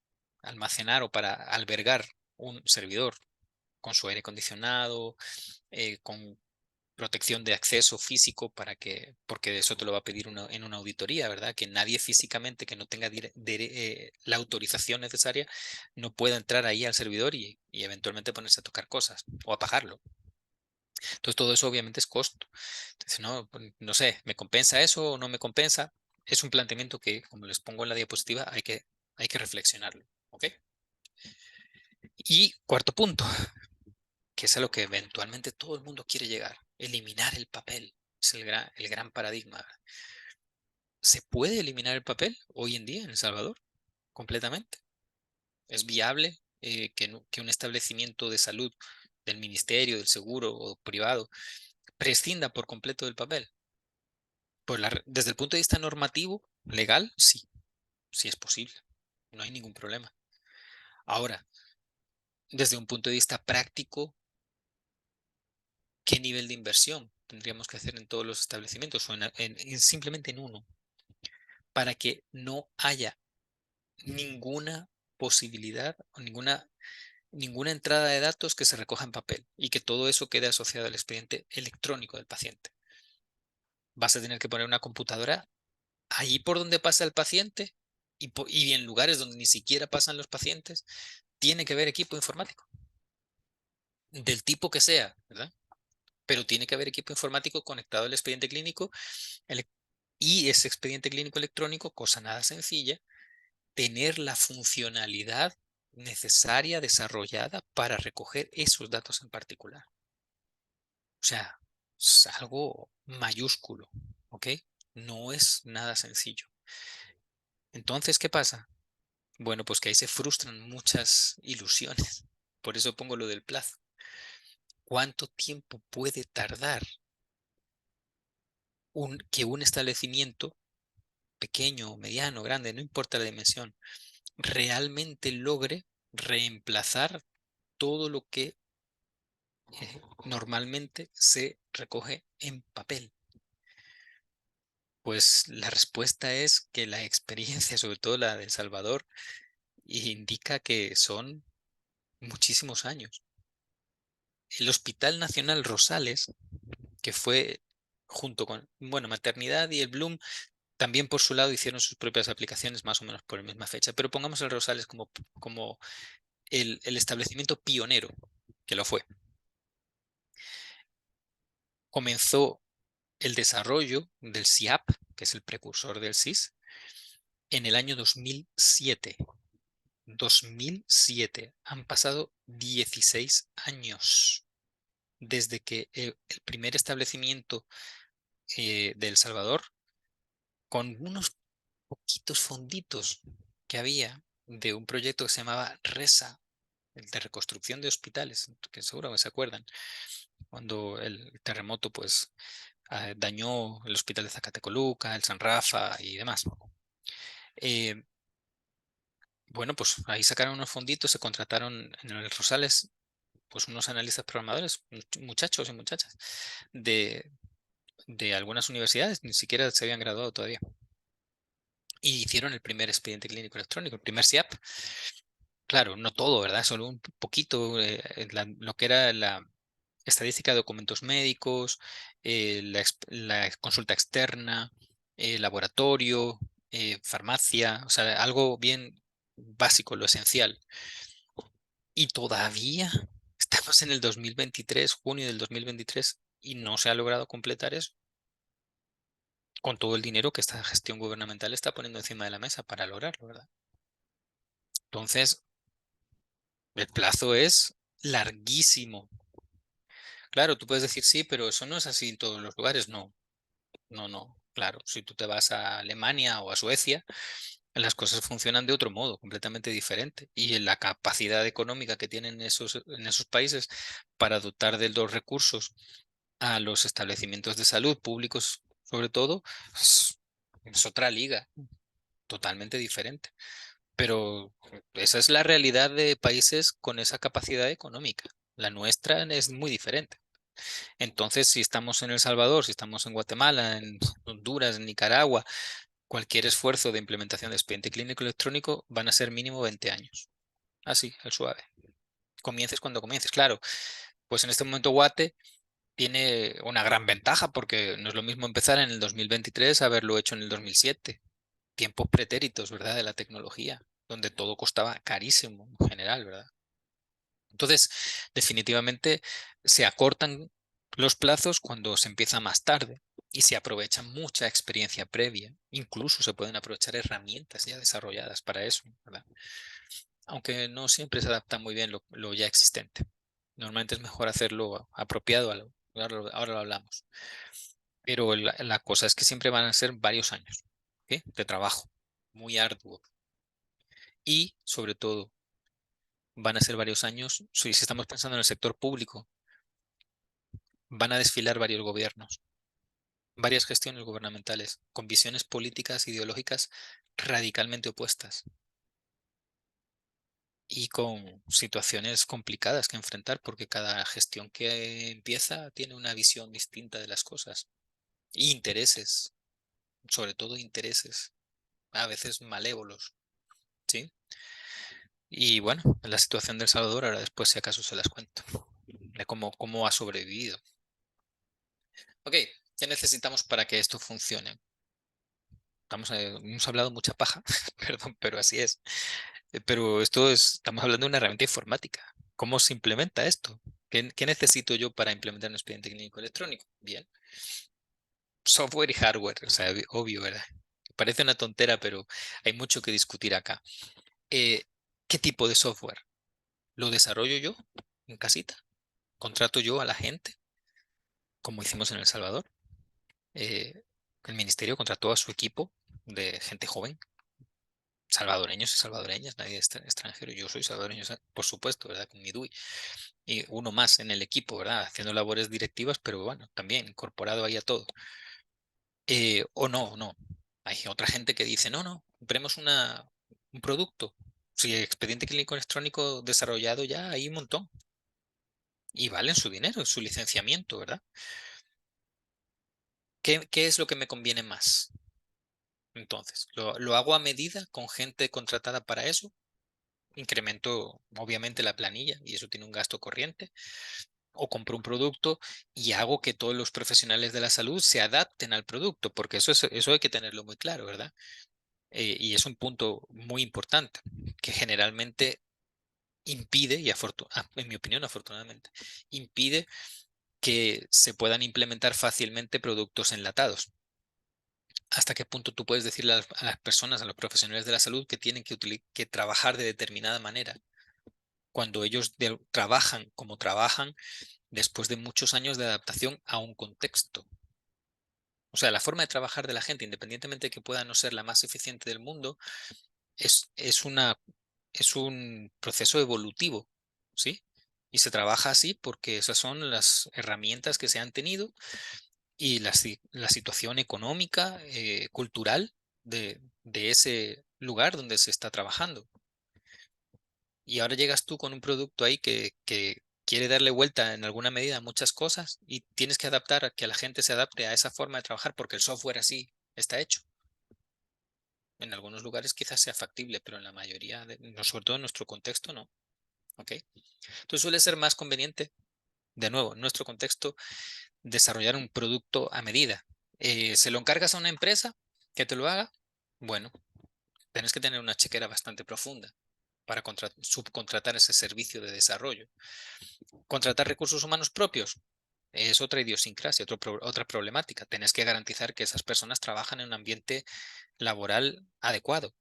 almacenar o para albergar un servidor con su aire acondicionado, con protección de acceso físico porque eso te lo va a pedir en una auditoría, ¿verdad? Que nadie físicamente que no tenga la autorización necesaria no pueda entrar ahí al servidor y eventualmente ponerse a tocar cosas o apagarlo. Entonces todo eso obviamente es costo. Entonces, no, no sé, ¿me compensa eso o no me compensa? Es un planteamiento que, como les pongo en la diapositiva, hay que reflexionarlo, ¿ok? Y cuarto punto, que es a lo que eventualmente todo el mundo quiere llegar, eliminar el papel. Es el gran paradigma, ¿verdad? ¿Se puede eliminar el papel hoy en día en El Salvador? Completamente. ¿Es viable que un establecimiento de salud del ministerio, del seguro o privado prescinda por completo del papel? Pues desde el punto de vista normativo, legal, sí, sí es posible. No hay ningún problema. Ahora, desde un punto de vista práctico, ¿qué nivel de inversión tendríamos que hacer en todos los establecimientos o simplemente en uno para que no haya ninguna posibilidad o ninguna entrada de datos que se recoja en papel y que todo eso quede asociado al expediente electrónico del paciente? Vas a tener que poner una computadora allí por donde pasa el paciente y en lugares donde ni siquiera pasan los pacientes, tiene que haber equipo informático, del tipo que sea, ¿verdad? Pero tiene que haber equipo informático conectado al expediente clínico y ese expediente clínico electrónico, cosa nada sencilla, tener la funcionalidad necesaria desarrollada para recoger esos datos en particular. O sea, es algo mayúsculo, ¿ok? No es nada sencillo. Entonces, ¿qué pasa? Bueno, pues que ahí se frustran muchas ilusiones. Por eso pongo lo del plazo. ¿Cuánto tiempo puede tardar que un establecimiento pequeño, mediano, grande, no importa la dimensión, realmente logre reemplazar todo lo que normalmente se recoge en papel. Pues la respuesta es que la experiencia, sobre todo la de El Salvador, indica que son muchísimos años. El Hospital Nacional Rosales, que fue junto con, bueno, Maternidad y el Bloom, también por su lado hicieron sus propias aplicaciones más o menos por la misma fecha, pero pongamos el Rosales como el establecimiento pionero, que lo fue. Comenzó el desarrollo del SIAP, que es el precursor del SIS, en el año 2007. 2007. Han pasado 16 años desde que el primer establecimiento de El Salvador, con unos poquitos fonditos que había de un proyecto que se llamaba RESA, el de reconstrucción de hospitales, que seguro que se acuerdan, cuando el terremoto pues dañó el hospital de Zacatecoluca, el San Rafa y demás. Eh, bueno, pues ahí sacaron unos fonditos, se contrataron en el Rosales pues unos analistas programadores, muchachos y muchachas de, de algunas universidades, ni siquiera se habían graduado todavía. Y hicieron el primer expediente clínico electrónico, el primer SIAP. Claro, no todo, ¿verdad? Solo un poquito, lo que era la estadística de documentos médicos, la consulta externa, laboratorio, farmacia, o sea, algo bien básico, lo esencial. Y todavía estamos en el 2023, junio del 2023, y no se ha logrado completar eso con todo el dinero que esta gestión gubernamental está poniendo encima de la mesa para lograrlo, ¿verdad? Entonces, el plazo es larguísimo. Claro, tú puedes decir sí, pero eso no es así en todos los lugares. No, no, no. Claro, si tú te vas a Alemania o a Suecia, las cosas funcionan de otro modo, completamente diferente. Y en la capacidad económica que tienen en esos países para dotar de los recursos a los establecimientos de salud públicos, sobre todo, es otra liga, totalmente diferente. Pero esa es la realidad de países con esa capacidad económica. La nuestra es muy diferente. Entonces, si estamos en El Salvador, si estamos en Guatemala, en Honduras, en Nicaragua, cualquier esfuerzo de implementación de expediente clínico electrónico van a ser mínimo 20 años. Así, al suave. Comiences cuando comiences. Claro, pues en este momento Guate tiene una gran ventaja porque no es lo mismo empezar en el 2023 a haberlo hecho en el 2007. Tiempos pretéritos, ¿verdad? De la tecnología, donde todo costaba carísimo en general, ¿verdad? Entonces, definitivamente se acortan los plazos cuando se empieza más tarde y se aprovecha mucha experiencia previa. Incluso se pueden aprovechar herramientas ya desarrolladas para eso, ¿verdad? Aunque no siempre se adapta muy bien lo ya existente. Normalmente es mejor hacerlo apropiado ahora lo hablamos. Pero la cosa es que siempre van a ser varios años, ¿ok? De trabajo, muy arduo. Y sobre todo, van a ser varios años, si estamos pensando en el sector público, van a desfilar varios gobiernos, varias gestiones gubernamentales, con visiones políticas, ideológicas radicalmente opuestas y con situaciones complicadas que enfrentar, porque cada gestión que empieza tiene una visión distinta de las cosas. Y intereses, sobre todo intereses, a veces malévolos, ¿sí? Y bueno, la situación de El Salvador, ahora después si acaso se las cuento, de cómo ha sobrevivido. Ok, ¿qué necesitamos para que esto funcione? Hemos hablado mucha paja, perdón, pero así es. Pero estamos hablando de una herramienta informática. ¿Cómo se implementa esto? ¿Qué necesito yo para implementar un expediente clínico electrónico? Bien, software y hardware, o sea, obvio, ¿verdad? Parece una tontera, pero hay mucho que discutir acá. Eh, ¿Qué tipo de software? ¿Lo desarrollo yo en casita? ¿Contrato yo a la gente, como hicimos en El Salvador? Eh, el ministerio contrató a su equipo de gente joven, salvadoreños y salvadoreñas, nadie extranjero. Yo soy salvadoreño, por supuesto, ¿verdad? Con mi DUI. Y uno más en el equipo, ¿verdad? Haciendo labores directivas, pero bueno, también incorporado ahí a todo. O no, no. Hay otra gente que dice, no, no, compremos un producto. Si el expediente clínico electrónico desarrollado ya hay un montón. Y valen su dinero, su licenciamiento, ¿verdad? ¿Qué es lo que me conviene más? Entonces, ¿lo hago a medida con gente contratada para eso? Incremento, obviamente, la planilla y eso tiene un gasto corriente. O compro un producto y hago que todos los profesionales de la salud se adapten al producto, porque eso hay que tenerlo muy claro, ¿verdad? Y es un punto muy importante que generalmente impide, en mi opinión, afortunadamente, impide que se puedan implementar fácilmente productos enlatados. ¿Hasta qué punto tú puedes decirle a las personas, a los profesionales de la salud, que tienen que trabajar de determinada manera, cuando ellos trabajan como trabajan después de muchos años de adaptación a un contexto? O sea, la forma de trabajar de la gente, independientemente de que pueda no ser la más eficiente del mundo, es un proceso evolutivo, ¿sí? Y se trabaja así porque esas son las herramientas que se han tenido y la situación económica, cultural de ese lugar donde se está trabajando. Y ahora llegas tú con un producto ahí que quiere darle vuelta en alguna medida a muchas cosas y tienes que adaptar a que la gente se adapte a esa forma de trabajar porque el software así está hecho. En algunos lugares quizás sea factible, pero en la mayoría, no, sobre todo en nuestro contexto, no. ¿Ok? Entonces suele ser más conveniente, de nuevo, en nuestro contexto, desarrollar un producto a medida. ¿Se lo encargas a una empresa que te lo haga? Bueno, tienes que tener una chequera bastante profunda para subcontratar ese servicio de desarrollo. ¿Contratar recursos humanos propios? Es otra idiosincrasia, otra problemática. Tienes que garantizar que esas personas trabajan en un ambiente laboral adecuado.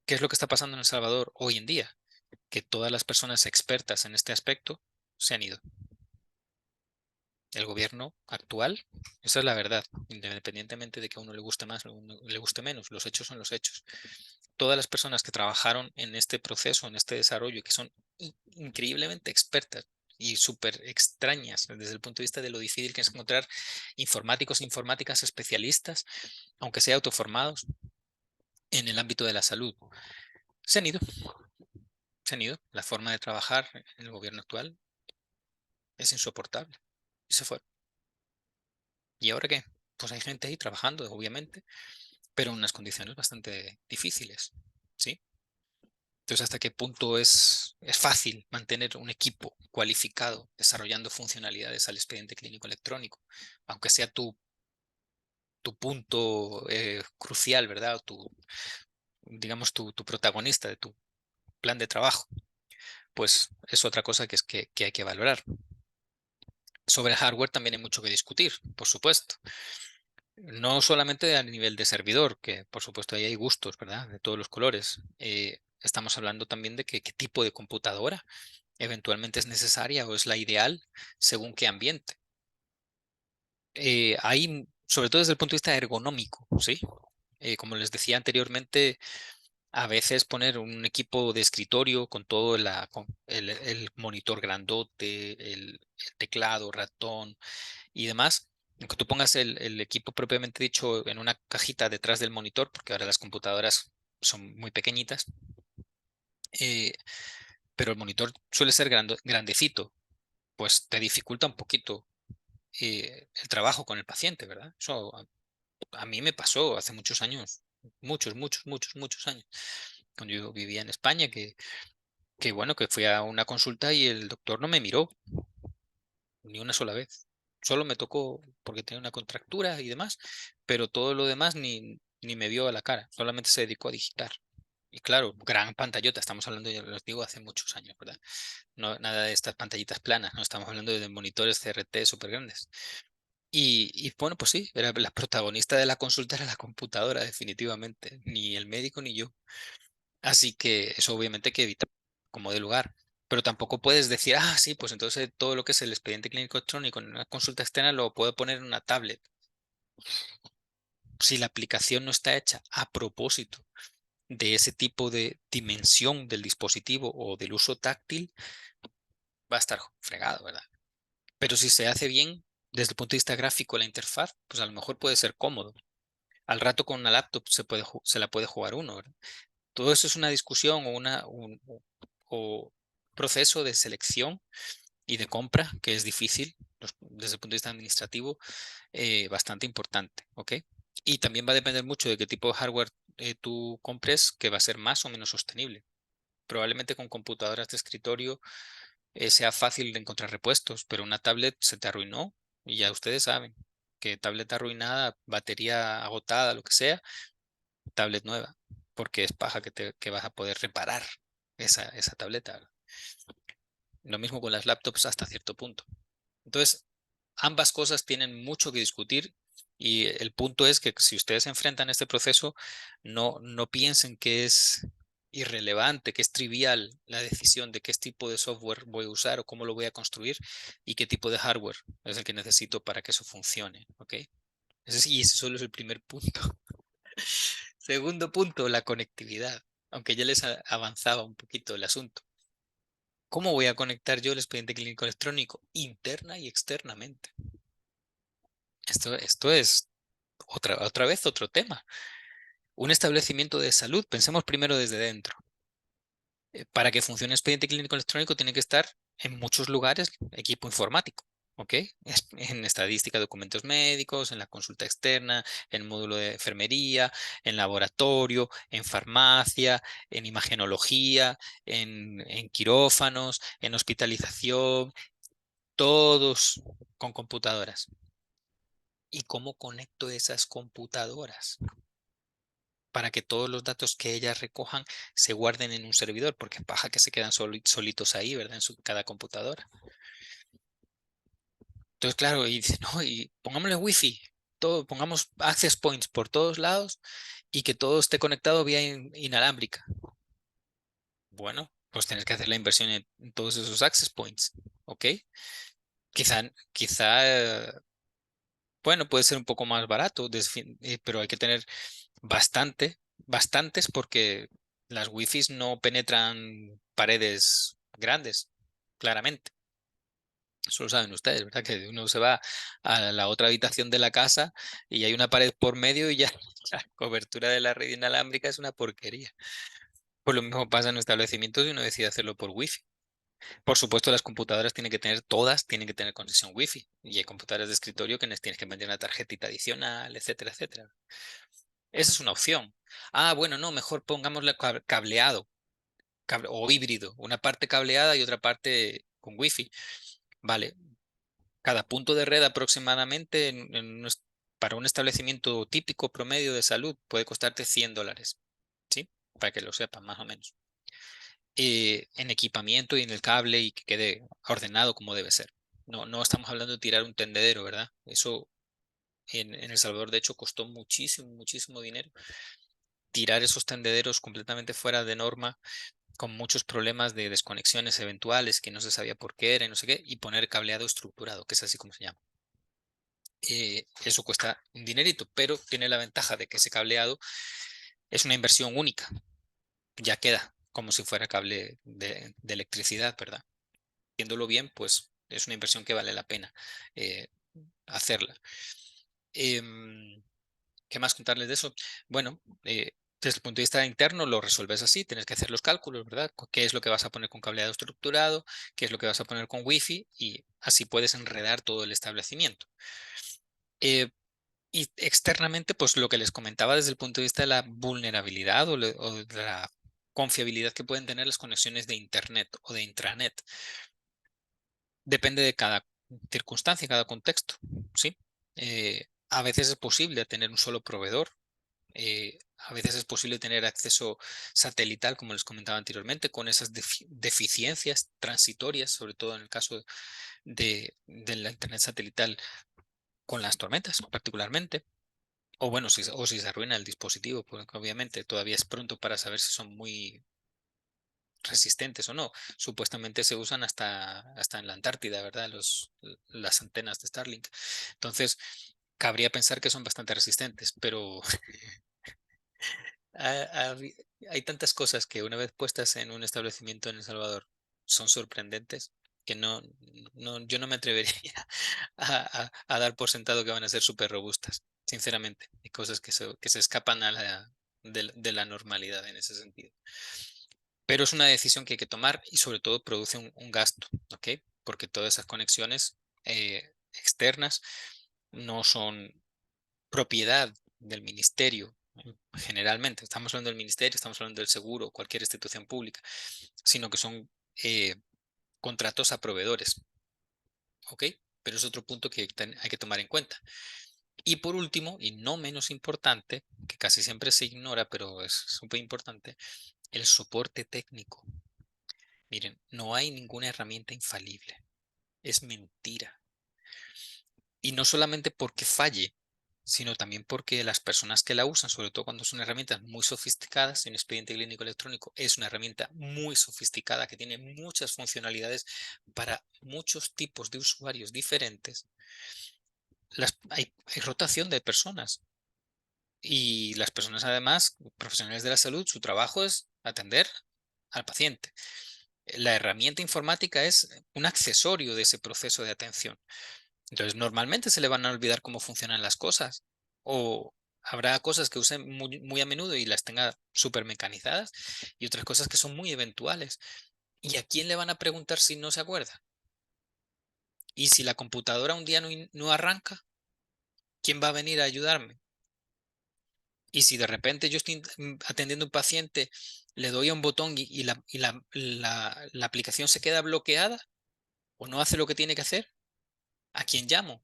¿Qué es lo que está pasando en El Salvador hoy en día? Que todas las personas expertas en este aspecto se han ido. El gobierno actual, esa es la verdad, independientemente de que a uno le guste más o a uno le guste menos, los hechos son los hechos. Todas las personas que trabajaron en este proceso, en este desarrollo, que son increíblemente expertas y súper extrañas desde el punto de vista de lo difícil que es encontrar informáticos e informáticas especialistas, aunque sea autoformados, en el ámbito de la salud, se han ido, se han ido. La forma de trabajar en el gobierno actual es insoportable y se fue. ¿Y ahora qué? Pues hay gente ahí trabajando, obviamente, pero en unas condiciones bastante difíciles, ¿sí? Entonces, ¿hasta qué punto es fácil mantener un equipo cualificado desarrollando funcionalidades al expediente clínico electrónico? Aunque sea tu punto crucial, ¿verdad? O digamos, tu protagonista de tu plan de trabajo. Pues es otra cosa que hay que valorar. Sobre el hardware también hay mucho que discutir, por supuesto. No solamente a nivel de servidor, que por supuesto ahí hay gustos, ¿verdad? De todos los colores. Estamos hablando también de qué tipo de computadora eventualmente es necesaria o es la ideal según qué ambiente. Hay, sobre todo desde el punto de vista ergonómico, ¿sí? Como les decía anteriormente, a veces poner un equipo de escritorio con todo con el monitor grandote, el teclado, ratón y demás, aunque tú pongas el equipo propiamente dicho en una cajita detrás del monitor, porque ahora las computadoras son muy pequeñitas, eh, pero el monitor suele ser grandecito, pues te dificulta un poquito el trabajo con el paciente, ¿verdad? Eso a mí me pasó hace muchos años, muchos años, cuando yo vivía en España, que bueno, que fui a una consulta y el doctor no me miró ni una sola vez. Solo me tocó porque tenía una contractura y demás, pero todo lo demás ni me vio a la cara, solamente se dedicó a digitar. Y claro, gran pantallota, estamos hablando, ya los digo, hace muchos años, ¿verdad? No, nada de estas pantallitas planas, no estamos hablando de monitores CRT súper grandes. Y bueno, pues sí, era la protagonista de la consulta era la computadora, definitivamente, ni el médico ni yo. Así que eso obviamente hay que evitar como de lugar. Pero tampoco puedes decir, ah, sí, pues entonces todo lo que es el expediente clínico electrónico en una consulta externa lo puedo poner en una tablet. Si la aplicación no está hecha a propósito de ese tipo de dimensión del dispositivo o del uso táctil, va a estar fregado, ¿verdad? Pero si se hace bien desde el punto de vista gráfico la interfaz, pues a lo mejor puede ser cómodo. Al rato con una laptop se la puede jugar uno, ¿verdad? Todo eso es una discusión o proceso de selección y de compra que es difícil desde el punto de vista administrativo, bastante importante, ¿ok? Y también va a depender mucho de qué tipo de hardware tú compres, que va a ser más o menos sostenible. Probablemente con computadoras de escritorio sea fácil de encontrar repuestos, pero una tablet se te arruinó y ya ustedes saben que tablet arruinada, batería agotada, lo que sea, tablet nueva, porque es paja que vas a poder reparar esa tableta. Lo mismo con las laptops hasta cierto punto. Entonces, ambas cosas tienen mucho que discutir y el punto es que si ustedes se enfrentan a este proceso, no piensen que es irrelevante, que es trivial la decisión de qué tipo de software voy a usar o cómo lo voy a construir y qué tipo de hardware es el que necesito para que eso funcione, ¿ok? Y ese solo es el primer punto. Segundo punto, la conectividad, aunque ya les avanzaba un poquito el asunto. ¿Cómo voy a conectar yo el expediente clínico electrónico interna y externamente? Esto es otra vez otro tema. Un establecimiento de salud, pensemos primero desde dentro. Para que funcione el expediente clínico electrónico tiene que estar en muchos lugares equipo informático, ¿ok? En estadística, documentos médicos, en la consulta externa, en el módulo de enfermería, en laboratorio, en farmacia, en imagenología, en quirófanos, en hospitalización, todos con computadoras. ¿Y cómo conecto esas computadoras? Para que todos los datos que ellas recojan se guarden en un servidor, porque es paja que se quedan solitos ahí, ¿verdad? Cada computadora. Entonces, claro, y dice, no, y pongámosle wifi, pongamos access points por todos lados y que todo esté conectado vía inalámbrica. Bueno, pues tienes que hacer la inversión en todos esos access points, ¿ok? Quizá, bueno, puede ser un poco más barato, pero hay que tener bastantes porque las wifis no penetran paredes grandes, claramente. Eso lo saben ustedes, ¿verdad? Que uno se va a la otra habitación de la casa y hay una pared por medio y ya la cobertura de la red inalámbrica es una porquería. Pues lo mismo pasa en establecimientos y uno decide hacerlo por wifi. Por supuesto, las computadoras tienen que tener conexión wifi. Y hay computadoras de escritorio que les tienes que meter una tarjetita adicional, etcétera, etcétera. Esa es una opción. Ah, bueno, no, mejor pongámosle cableado o híbrido, una parte cableada y otra parte con wifi. Vale, cada punto de red aproximadamente para un establecimiento típico promedio de salud puede costarte $100, ¿sí? Para que lo sepan más o menos. En equipamiento y en el cable y que quede ordenado como debe ser. No estamos hablando de tirar un tendedero, ¿verdad? Eso en El Salvador, de hecho, costó muchísimo, muchísimo dinero. Tirar esos tendederos completamente fuera de norma, con muchos problemas de desconexiones eventuales que no se sabía por qué era y no sé qué, y poner cableado estructurado, que es así como se llama. Eso cuesta un dinerito, pero tiene la ventaja de que ese cableado es una inversión única, ya queda como si fuera cable de electricidad, ¿verdad? Viéndolo bien, pues es una inversión que vale la pena eh, hacerla. Em, ¿Qué más contarles de eso? Bueno, desde el punto de vista interno lo resuelves así, tienes que hacer los cálculos, ¿verdad? ¿Qué es lo que vas a poner con cableado estructurado? ¿Qué es lo que vas a poner con wifi? Y así puedes enredar todo el establecimiento. Eh, y externamente, pues lo que les comentaba desde el punto de vista de la vulnerabilidad o de la confiabilidad que pueden tener las conexiones de Internet o de intranet. Depende de cada circunstancia, cada contexto, ¿sí? A veces es posible tener un solo proveedor. A veces es posible tener acceso satelital, como les comentaba anteriormente, con esas deficiencias transitorias, sobre todo en el caso de la Internet satelital con las tormentas, particularmente. O bueno, si se arruina el dispositivo, porque obviamente todavía es pronto para saber si son muy resistentes o no. Supuestamente se usan hasta en la Antártida, ¿verdad? Las antenas de Starlink. Entonces, cabría pensar que son bastante resistentes, pero ha- habi- hay tantas cosas que una vez puestas en un establecimiento en El Salvador son sorprendentes que yo no me atrevería a dar por sentado que van a ser súper robustas. sinceramente. Hay cosas que se escapan de la normalidad en ese sentido. Pero es una decisión que hay que tomar y sobre todo produce un gasto, ¿ok? Porque todas esas conexiones externas no son propiedad del ministerio. Generalmente, estamos hablando del ministerio, estamos hablando del seguro, cualquier institución pública, sino que son eh, contratos a proveedores, ¿ok? Pero es otro punto que hay que tomar en cuenta. Y por último, y no menos importante, que casi siempre se ignora, pero es súper importante, el soporte técnico. Miren, no hay ninguna herramienta infalible. Es mentira. Y no solamente porque falle, sino también porque las personas que la usan, sobre todo cuando son herramientas muy sofisticadas, y un expediente clínico electrónico es una herramienta muy sofisticada que tiene muchas funcionalidades para muchos tipos de usuarios diferentes, hay rotación de personas. Y las personas, además, profesionales de la salud, su trabajo es atender al paciente. La herramienta informática es un accesorio de ese proceso de atención. Entonces, normalmente se le van a olvidar cómo funcionan las cosas. O habrá cosas que usen muy a menudo y las tenga súper mecanizadas y otras cosas que son muy eventuales. ¿Y a quién le van a preguntar si no se acuerda? Y si la computadora un día no arranca, ¿quién va a venir a ayudarme? Y si de repente yo estoy atendiendo a un paciente, le doy a un botón la aplicación se queda bloqueada o no hace lo que tiene que hacer, ¿a quién llamo?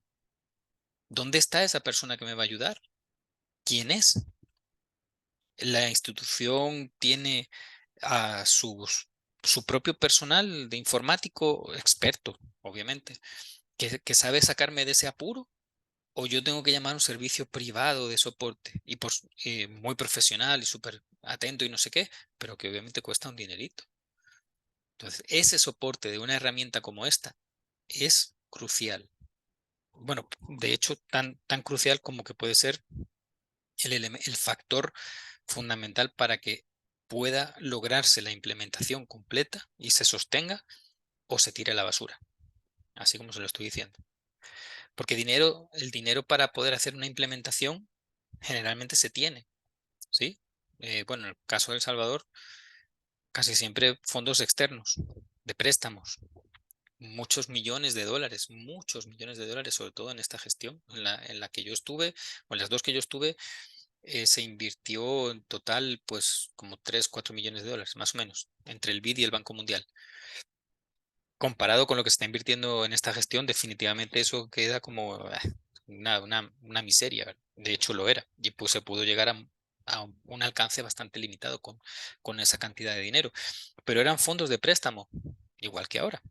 ¿Dónde está esa persona que me va a ayudar? ¿Quién es? La institución tiene a su propio personal de informático experto, obviamente, que sabe sacarme de ese apuro. O yo tengo que llamar a un servicio privado de soporte y muy profesional y súper atento y no sé qué, pero que obviamente cuesta un dinerito. Entonces, ese soporte de una herramienta como esta es crucial. Bueno, de hecho, tan crucial como que puede ser el factor fundamental para que pueda lograrse la implementación completa y se sostenga o se tire a la basura, así como se lo estoy diciendo. Porque el dinero para poder hacer una implementación generalmente se tiene, ¿sí? Bueno, en el caso de El Salvador, casi siempre fondos externos, de préstamos, muchos millones de dólares, sobre todo en esta gestión, en la que yo estuve, o en las dos que yo estuve, se invirtió en total, pues, como 3 4 millones de dólares, más o menos, entre el BID y el Banco Mundial. Comparado con lo que se está invirtiendo en esta gestión, definitivamente eso queda como una miseria, ¿verdad? De hecho, lo era. Y pues se pudo llegar a un alcance bastante limitado con esa cantidad de dinero. Pero eran fondos de préstamo, igual que ahora.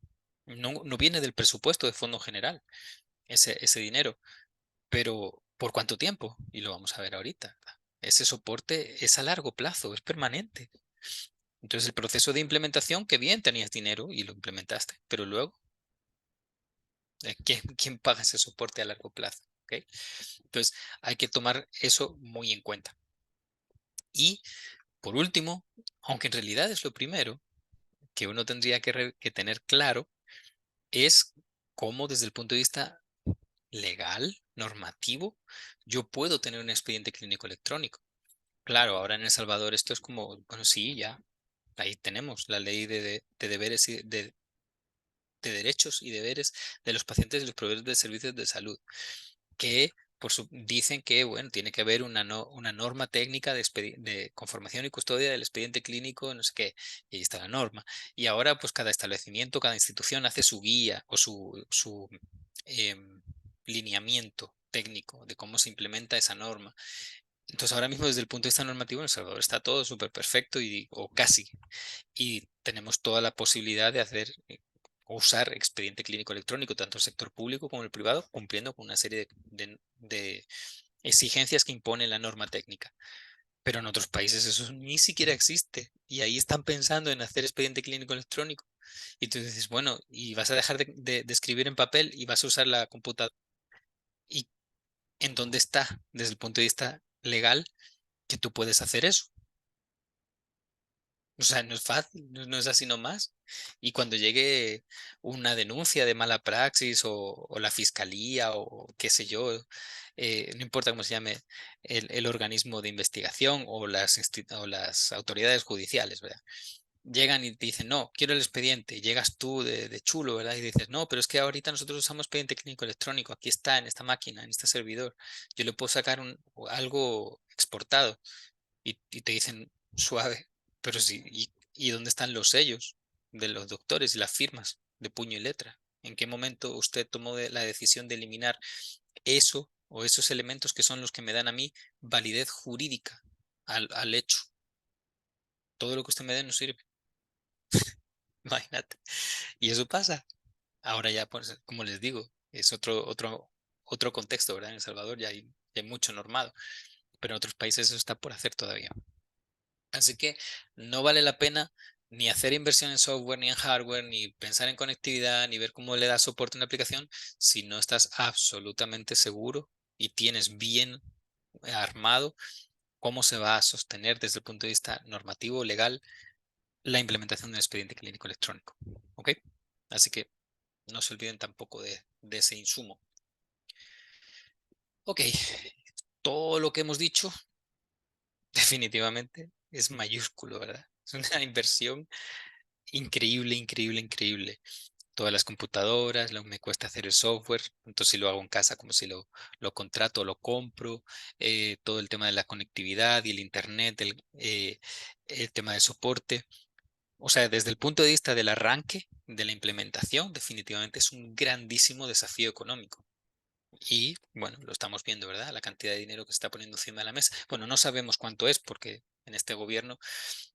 No viene del presupuesto de fondo general ese dinero. Pero ¿por cuánto tiempo? Y lo vamos a ver ahorita, ¿verdad? Ese soporte es a largo plazo, es permanente. Entonces el proceso de implementación, que bien tenías dinero y lo implementaste, pero luego, ¿quién paga ese soporte a largo plazo? ¿Ok? Entonces hay que tomar eso muy en cuenta. Y por último, aunque en realidad es lo primero que uno tendría que tener claro, es cómo desde el punto de vista legal, normativo, yo puedo tener un expediente clínico electrónico. Claro, ahora en El Salvador esto es como, bueno, sí, ya, ahí tenemos la ley de deberes de derechos y deberes de los pacientes y los proveedores de servicios de salud, que dicen que, bueno, tiene que haber una norma técnica de conformación y custodia del expediente clínico, no sé qué, y ahí está la norma. Y ahora, pues cada establecimiento, cada institución hace su guía o su em, lineamiento técnico de cómo se implementa esa norma. Entonces, ahora mismo, desde el punto de vista normativo, en El Salvador está todo súper perfecto o casi, y tenemos toda la posibilidad de hacer o usar expediente clínico electrónico, tanto el sector público como el privado, cumpliendo con una serie de exigencias que impone la norma técnica. Pero en otros países eso ni siquiera existe, y ahí están pensando en hacer expediente clínico electrónico. Y tú dices, bueno, y vas a dejar de escribir en papel y vas a usar la computadora. ¿Y en dónde está, desde el punto de vista legal, que tú puedes hacer eso? O sea, no es fácil, no es así nomás. Y cuando llegue una denuncia de mala praxis o la fiscalía o qué sé yo, no importa cómo se llame el organismo de investigación o las autoridades judiciales, ¿verdad? Llegan y te dicen, no, quiero el expediente. Y llegas tú de chulo, ¿verdad? Y dices, no, pero es que ahorita nosotros usamos expediente clínico electrónico. Aquí está, en esta máquina, en este servidor. Yo le puedo sacar algo exportado. Y te dicen, suave, pero sí, ¿y dónde están los sellos de los doctores y las firmas de puño y letra? ¿En qué momento usted tomó la decisión de eliminar eso o esos elementos que son los que me dan a mí validez jurídica al hecho? Todo lo que usted me dé no sirve. Imagínate. Y eso pasa. Ahora ya, pues, como les digo, es otro contexto, ¿verdad? En El Salvador ya hay mucho normado, pero en otros países eso está por hacer todavía. Así que no vale la pena ni hacer inversión en software, ni en hardware, ni pensar en conectividad, ni ver cómo le da soporte a una aplicación si no estás absolutamente seguro y tienes bien armado cómo se va a sostener desde el punto de vista normativo, legal, la implementación del expediente clínico electrónico. ¿Ok? Así que no se olviden tampoco de ese insumo. Ok, todo lo que hemos dicho definitivamente es mayúsculo, ¿verdad? Es una inversión increíble, increíble, increíble. Todas las computadoras, me cuesta hacer el software, entonces si lo hago en casa como si lo contrato, lo compro, todo el tema de la conectividad y el internet, el tema de soporte. O sea, desde el punto de vista del arranque, de la implementación, definitivamente es un grandísimo desafío económico. Y bueno, lo estamos viendo, ¿verdad? La cantidad de dinero que se está poniendo encima de la mesa. Bueno, no sabemos cuánto es porque en este gobierno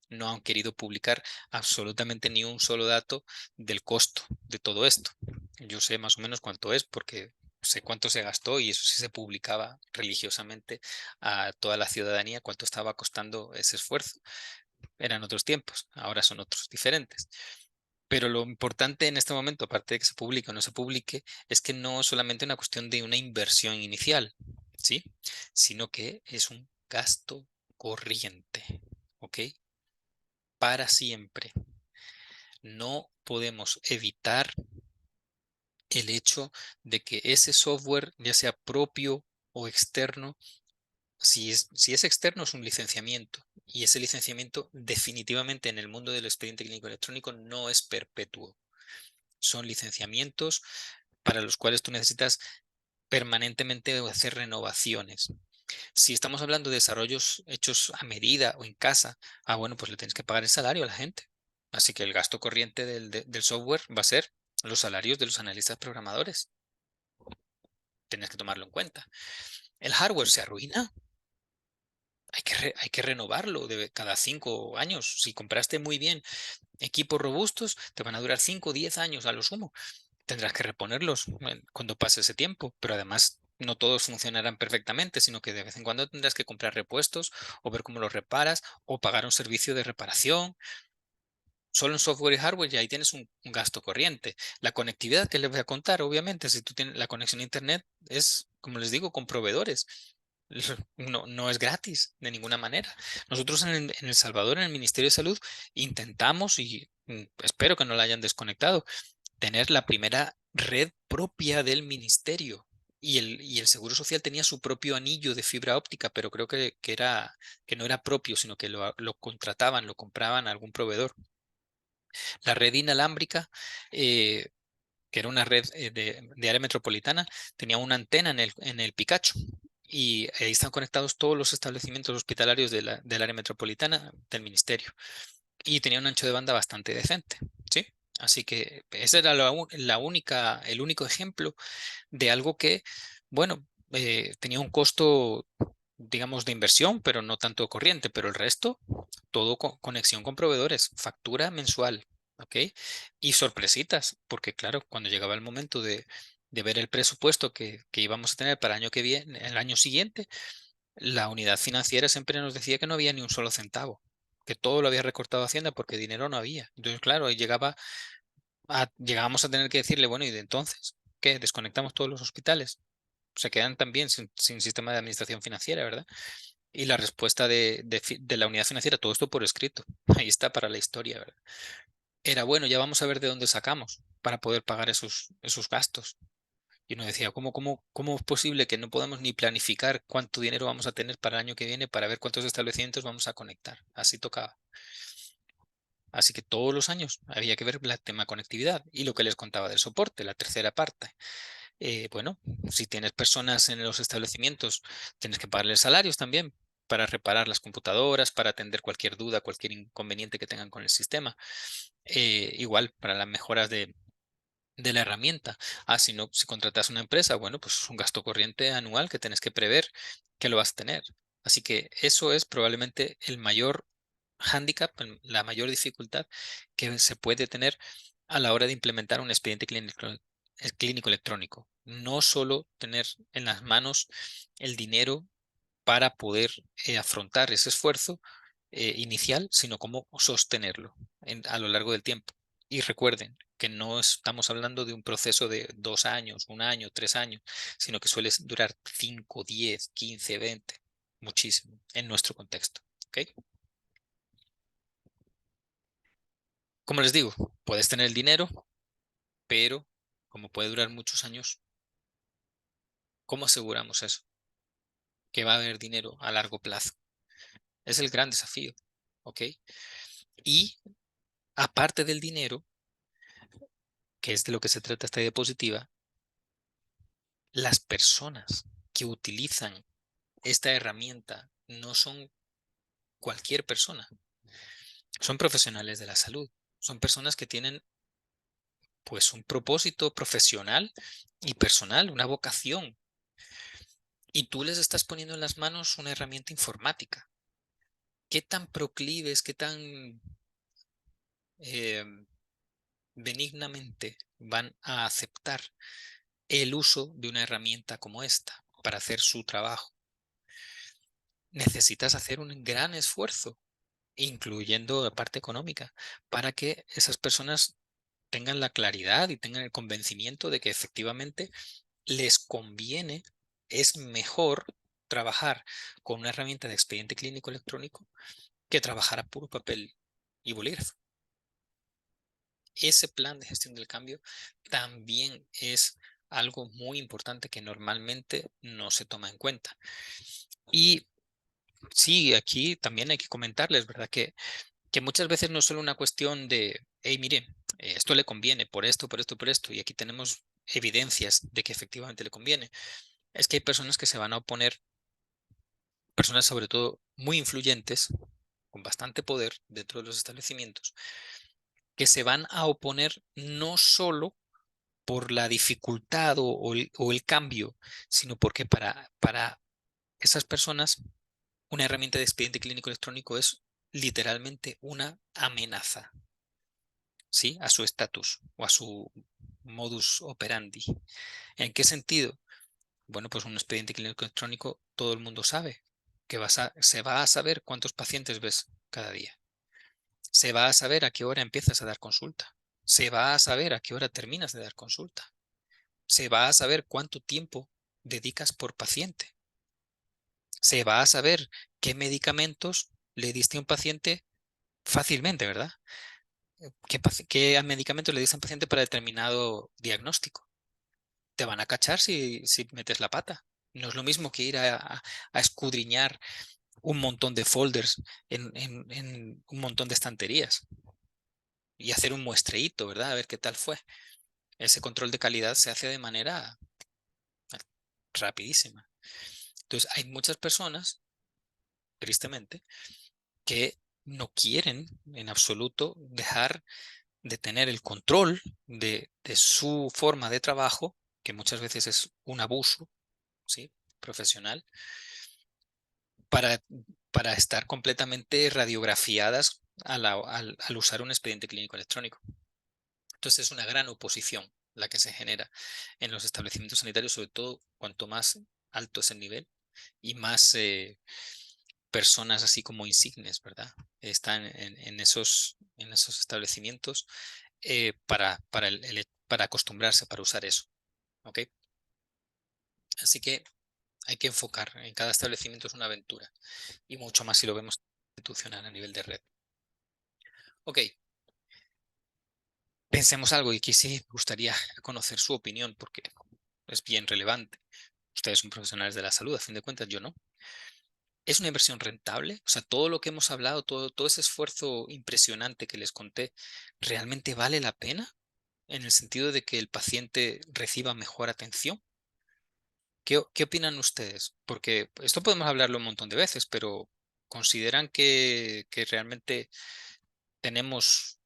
no han querido publicar absolutamente ni un solo dato del costo de todo esto. Yo sé más o menos cuánto es porque sé cuánto se gastó y eso sí se publicaba religiosamente a toda la ciudadanía cuánto estaba costando ese esfuerzo. Eran otros tiempos, ahora son otros diferentes. Pero lo importante en este momento, aparte de que se publique o no se publique, es que no es solamente una cuestión de una inversión inicial, ¿sí? Sino que es un gasto corriente, ¿ok? Para siempre. No podemos evitar el hecho de que ese software, ya sea propio o externo, si es externo es un licenciamiento y ese licenciamiento definitivamente en el mundo del expediente clínico electrónico no es perpetuo. Son licenciamientos para los cuales tú necesitas permanentemente hacer renovaciones. Si estamos hablando de desarrollos hechos a medida o en casa, bueno, pues le tienes que pagar el salario a la gente. Así que el gasto corriente del software va a ser los salarios de los analistas programadores. Tienes que tomarlo en cuenta. El hardware se arruina. Hay que renovarlo cada 5 años. Si compraste muy bien equipos robustos, te van a durar 5 o 10 años a lo sumo. Tendrás que reponerlos cuando pase ese tiempo, pero además no todos funcionarán perfectamente, sino que de vez en cuando tendrás que comprar repuestos o ver cómo los reparas o pagar un servicio de reparación. Solo en software y hardware y ahí tienes un gasto corriente. La conectividad que les voy a contar, obviamente, si tú tienes la conexión a internet, es, como les digo, con proveedores. No es gratis de ninguna manera. Nosotros en El Salvador, en el Ministerio de Salud, intentamos, y espero que no la hayan desconectado, tener la primera red propia del ministerio. Y el Seguro Social tenía su propio anillo de fibra óptica, pero creo que no era propio, sino que lo contrataban, lo compraban a algún proveedor. La red inalámbrica, que era una red de área metropolitana, tenía una antena en el Picacho. Y ahí están conectados todos los establecimientos hospitalarios del área metropolitana del ministerio. Y tenía un ancho de banda bastante decente, ¿sí? Así que ese era el único ejemplo de algo que, bueno, tenía un costo, digamos, de inversión, pero no tanto corriente, pero el resto, todo conexión con proveedores, factura mensual, ¿ok? Y sorpresitas, porque claro, cuando llegaba el momento de ver el presupuesto que íbamos a tener para el año que viene, el año siguiente, la unidad financiera siempre nos decía que no había ni un solo centavo, que todo lo había recortado Hacienda porque dinero no había. Entonces, claro, ahí llegábamos a tener que decirle, bueno, ¿y de entonces qué? ¿Desconectamos todos los hospitales? Se quedan también sin sistema de administración financiera, ¿verdad? Y la respuesta de la unidad financiera, todo esto por escrito, ahí está para la historia, ¿verdad? Era bueno, ya vamos a ver de dónde sacamos para poder pagar esos gastos. Y uno decía, ¿cómo es posible que no podamos ni planificar cuánto dinero vamos a tener para el año que viene para ver cuántos establecimientos vamos a conectar? Así tocaba. Así que todos los años había que ver el tema conectividad y lo que les contaba del soporte, la tercera parte. Bueno, si tienes personas en los establecimientos, tienes que pagarles salarios también para reparar las computadoras, para atender cualquier duda, cualquier inconveniente que tengan con el sistema. Igual para las mejoras de la herramienta. Si no, si contratas una empresa, bueno, pues es un gasto corriente anual que tienes que prever que lo vas a tener. Así que eso es probablemente el mayor hándicap, la mayor dificultad que se puede tener a la hora de implementar un expediente clínico electrónico. No solo tener en las manos el dinero para poder afrontar ese esfuerzo inicial, sino cómo sostenerlo a lo largo del tiempo. Y recuerden que no estamos hablando de un proceso de 2 años, 1 año, 3 años, sino que suele durar 5, 10, 15, 20, muchísimo en nuestro contexto. ¿Ok? Como les digo, puedes tener el dinero, pero como puede durar muchos años, ¿cómo aseguramos eso? Que va a haber dinero a largo plazo. Es el gran desafío. ¿Ok? Y aparte del dinero, que es de lo que se trata esta diapositiva, las personas que utilizan esta herramienta no son cualquier persona, son profesionales de la salud, son personas que tienen pues un propósito profesional y personal, una vocación, y tú les estás poniendo en las manos una herramienta informática. ¿Qué tan proclives, qué tan eh, benignamente van a aceptar el uso de una herramienta como esta para hacer su trabajo? Necesitas hacer un gran esfuerzo, incluyendo la parte económica, para que esas personas tengan la claridad y tengan el convencimiento de que efectivamente les conviene, es mejor trabajar con una herramienta de expediente clínico electrónico que trabajar a puro papel y bolígrafo. Ese plan de gestión del cambio también es algo muy importante que normalmente no se toma en cuenta. Y sí, aquí también hay que comentarles, ¿verdad? Que muchas veces no es solo una cuestión de, hey, mire, esto le conviene por esto, por esto, por esto, y aquí tenemos evidencias de que efectivamente le conviene. Es que hay personas que se van a oponer, personas sobre todo muy influyentes, con bastante poder dentro de los establecimientos, que se van a oponer no solo por la dificultad o el cambio, sino porque para esas personas una herramienta de expediente clínico electrónico es literalmente una amenaza, ¿sí? A su estatus o a su modus operandi. ¿En qué sentido? Bueno, pues un expediente clínico electrónico todo el mundo sabe que se va a saber cuántos pacientes ves cada día. Se va a saber a qué hora empiezas a dar consulta. Se va a saber a qué hora terminas de dar consulta. Se va a saber cuánto tiempo dedicas por paciente. Se va a saber qué medicamentos le diste a un paciente fácilmente, ¿verdad? ¿Qué medicamentos le diste a un paciente para determinado diagnóstico? Te van a cachar si metes la pata. No es lo mismo que ir a escudriñar un montón de folders en un montón de estanterías y hacer un muestreíto, ¿verdad? A ver qué tal fue. Ese control de calidad se hace de manera rapidísima. Entonces, hay muchas personas, tristemente, que no quieren en absoluto dejar de tener el control de su forma de trabajo, que muchas veces es un abuso, ¿sí? Profesional, para, para estar completamente radiografiadas al usar un expediente clínico electrónico. Entonces es una gran oposición la que se genera en los establecimientos sanitarios, sobre todo cuanto más alto es el nivel y más personas así como insignes, ¿verdad? Están en esos establecimientos para acostumbrarse, para usar eso. ¿Ok? Así que hay que enfocar, en cada establecimiento es una aventura y mucho más si lo vemos institucional a nivel de red. Ok, pensemos algo y aquí sí me gustaría conocer su opinión porque es bien relevante. Ustedes son profesionales de la salud, a fin de cuentas, yo no. ¿Es una inversión rentable? O sea, todo lo que hemos hablado, todo ese esfuerzo impresionante que les conté, ¿realmente vale la pena? En el sentido de que el paciente reciba mejor atención. ¿Qué opinan ustedes? Porque esto podemos hablarlo un montón de veces, pero ¿consideran que realmente tenemos,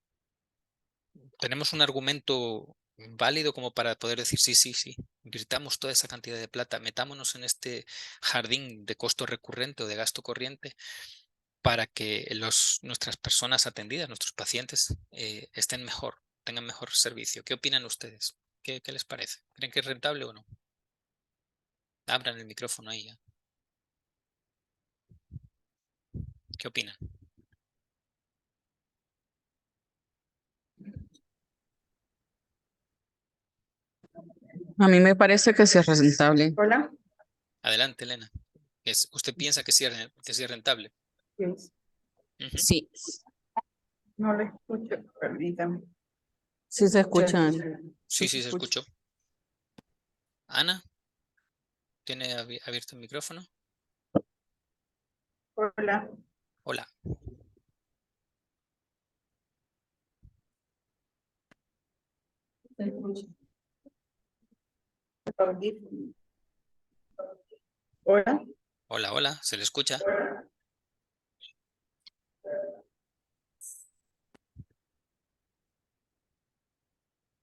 tenemos un argumento válido como para poder decir sí, sí, sí, invirtamos toda esa cantidad de plata, metámonos en este jardín de costo recurrente o de gasto corriente para que nuestras personas atendidas, nuestros pacientes, estén mejor, tengan mejor servicio? ¿Qué opinan ustedes? ¿Qué les parece? ¿Creen que es rentable o no? Abran el micrófono ahí ya. ¿Qué opinan? A mí me parece que sí es rentable. Hola. Adelante, Elena. ¿Usted piensa que sí es rentable? Yes. Ujú. Sí, No le escucho, permítame. sí se escucha. Sí, Sí se sí, se escucha. escuchó. Ana, ¿tiene abierto el micrófono? Hola. Hola. Se escucha. Hola. Hola, hola, ¿se le escucha?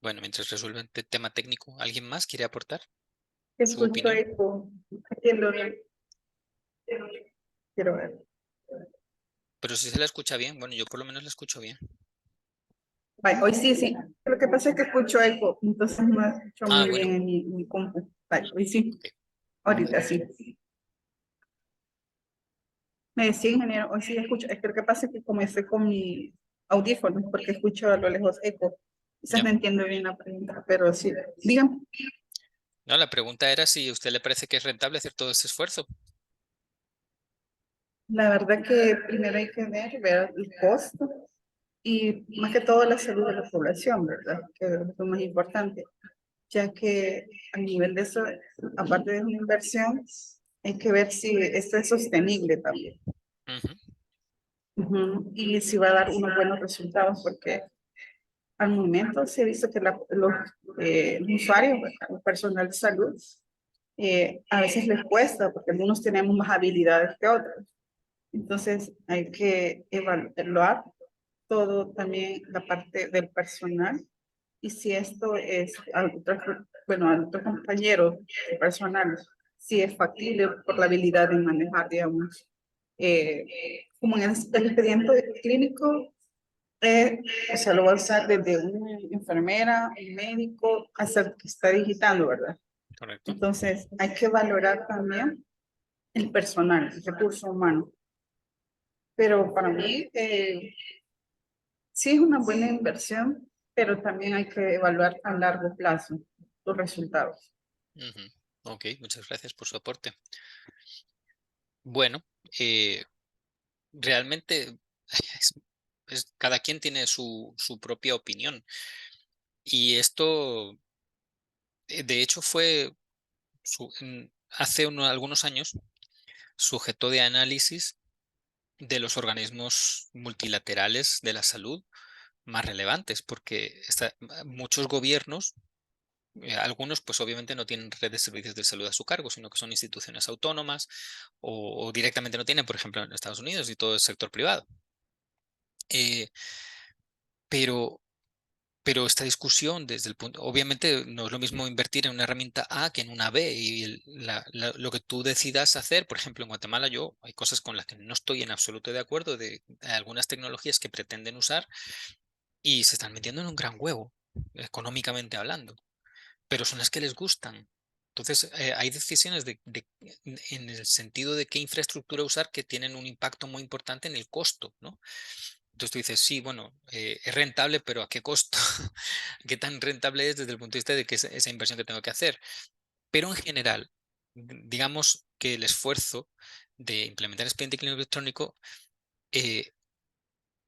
Bueno, mientras resuelven el tema técnico, ¿alguien más quiere aportar su Escucho opinión? eco. Entiendo bien. Quiero ver. Pero si se la escucha bien, bueno, yo por lo menos la escucho bien. Vale, hoy sí, sí. Lo que pasa es que escucho eco, entonces no escucho Ah, muy bueno, bien en mi compu. Vale, hoy sí. ok, Ahorita sí. Me decía, ingeniero, hoy sí escucho. Es que lo que pasa es que comencé con mi audífono, porque escucho a lo lejos eco. Quizás ya. no entiendo bien la pregunta, pero sí. Dígame. No, la pregunta era si a usted le parece que es rentable hacer todo ese esfuerzo. La verdad que primero hay que ver el costo y más que todo la salud de la población, ¿verdad? Que es lo más importante, ya que a nivel de eso, aparte de una inversión, hay que ver si esto es sostenible también. Ujú, Ujú. Y si va a dar unos buenos resultados, porque al momento se ha visto que los usuarios, ¿verdad? El personal de salud, a veces les cuesta, porque algunos tenemos más habilidades que otros. Entonces hay que evaluar todo también la parte del personal y si esto es bueno, a otro compañero personal, si es factible por la habilidad de manejar, digamos, eh, como en el expediente clínico, o sea, lo va a usar desde una enfermera, un médico, hasta el que está digitando, ¿verdad? correcto. Entonces, hay que valorar también el personal, el recurso humano. Pero para mí, sí es una buena inversión, pero también hay que evaluar a largo plazo los resultados. Ujú. Ok, muchas gracias por su aporte. Bueno, eh, realmente es- cada quien tiene su propia opinión. Y esto, de hecho, fue hace algunos años sujeto de análisis de los organismos multilaterales de la salud más relevantes, porque muchos gobiernos, algunos pues obviamente no tienen red de servicios de salud a su cargo, sino que son instituciones autónomas o directamente no tienen, por ejemplo, en Estados Unidos y todo el sector privado. Eh, pero Pero esta discusión desde el punto, obviamente no es lo mismo invertir en una herramienta A que en una B y lo que tú decidas hacer, por ejemplo, en Guatemala yo hay cosas con las que no estoy en absoluto de acuerdo de algunas tecnologías que pretenden usar y se están metiendo en un gran huevo, económicamente hablando, pero son las que les gustan. Entonces, hay decisiones en el sentido de qué infraestructura usar que tienen un impacto muy importante en el costo, ¿no? Entonces tú dices, sí, bueno, es rentable, pero ¿a qué costo? ¿Qué tan rentable es desde el punto de vista de que esa inversión que tengo que hacer? Pero en general, digamos que el esfuerzo de implementar expediente clínico electrónico eh,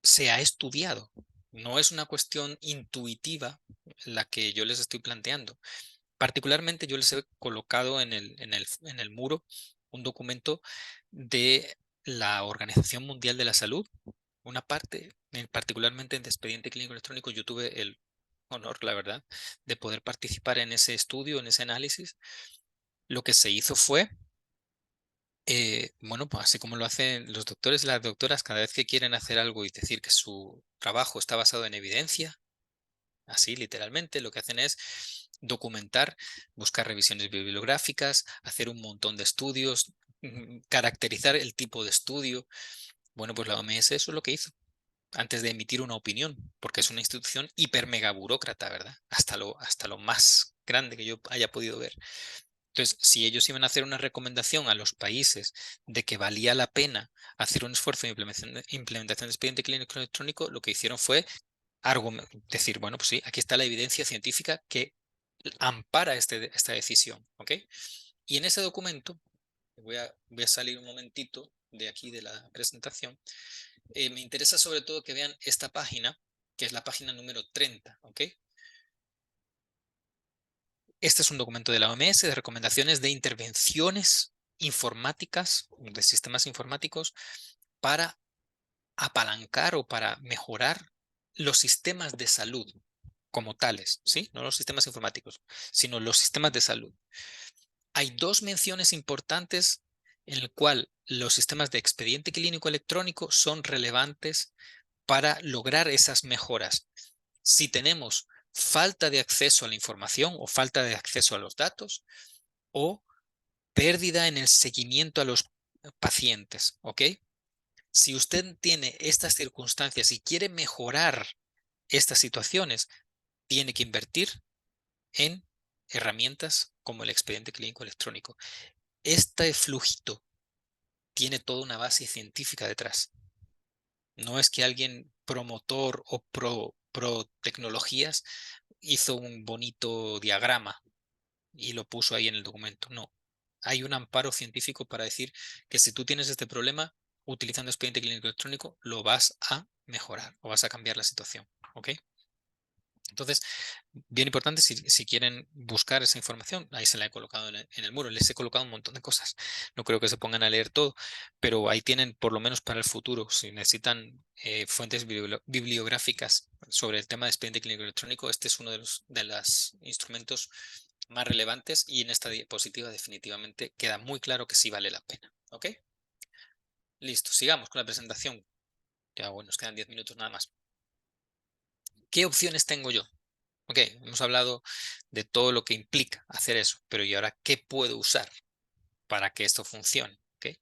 se ha estudiado. No es una cuestión intuitiva la que yo les estoy planteando. Particularmente yo les he colocado en el muro un documento de la Organización Mundial de la Salud. Una parte, particularmente en Expediente Clínico Electrónico, yo tuve el honor, la verdad, de poder participar en ese estudio, en ese análisis. Lo que se hizo fue, bueno, pues así como lo hacen los doctores y las doctoras cada vez que quieren hacer algo y decir que su trabajo está basado en evidencia, así literalmente, lo que hacen es documentar, buscar revisiones bibliográficas, hacer un montón de estudios, caracterizar el tipo de estudio. Bueno, pues la OMS eso es lo que hizo antes de emitir una opinión, porque es una institución hiper mega burócrata, ¿verdad? Hasta lo más grande que yo haya podido ver. Entonces, si ellos iban a hacer una recomendación a los países de que valía la pena hacer un esfuerzo de implementación de expediente clínico electrónico, lo que hicieron fue decir, bueno, pues sí, aquí está la evidencia científica que ampara esta decisión, ¿ok? Y en ese documento, voy a salir un momentito de aquí de la presentación, me interesa sobre todo que vean esta página, que es la página número 30, ¿ok? Este es un documento de la OMS de recomendaciones de intervenciones informáticas, de sistemas informáticos, para apalancar o para mejorar los sistemas de salud como tales, ¿sí? No los sistemas informáticos, sino los sistemas de salud. Hay dos menciones importantes en el cual los sistemas de expediente clínico electrónico son relevantes para lograr esas mejoras. Si tenemos falta de acceso a la información o falta de acceso a los datos o pérdida en el seguimiento a los pacientes, ¿ok? Si usted tiene estas circunstancias y quiere mejorar estas situaciones, tiene que invertir en herramientas como el expediente clínico electrónico. Este flujito tiene toda una base científica detrás. No es que alguien promotor o pro tecnologías hizo un bonito diagrama y lo puso ahí en el documento. No. Hay un amparo científico para decir que si tú tienes este problema, utilizando expediente clínico electrónico, lo vas a mejorar o vas a cambiar la situación. ¿Ok? Entonces, bien importante, si quieren buscar esa información, ahí se la he colocado en el muro, les he colocado un montón de cosas. No creo que se pongan a leer todo, pero ahí tienen por lo menos para el futuro, si necesitan fuentes bibliográficas sobre el tema de expediente clínico electrónico, este es uno de los instrumentos más relevantes y en esta diapositiva definitivamente queda muy claro que sí vale la pena. ¿Ok? Listo, sigamos con la presentación. Ya bueno, nos quedan 10 minutos nada más. ¿Qué opciones tengo yo? Ok, hemos hablado de todo lo que implica hacer eso, pero ¿y ahora qué puedo usar para que esto funcione? ¿Okay?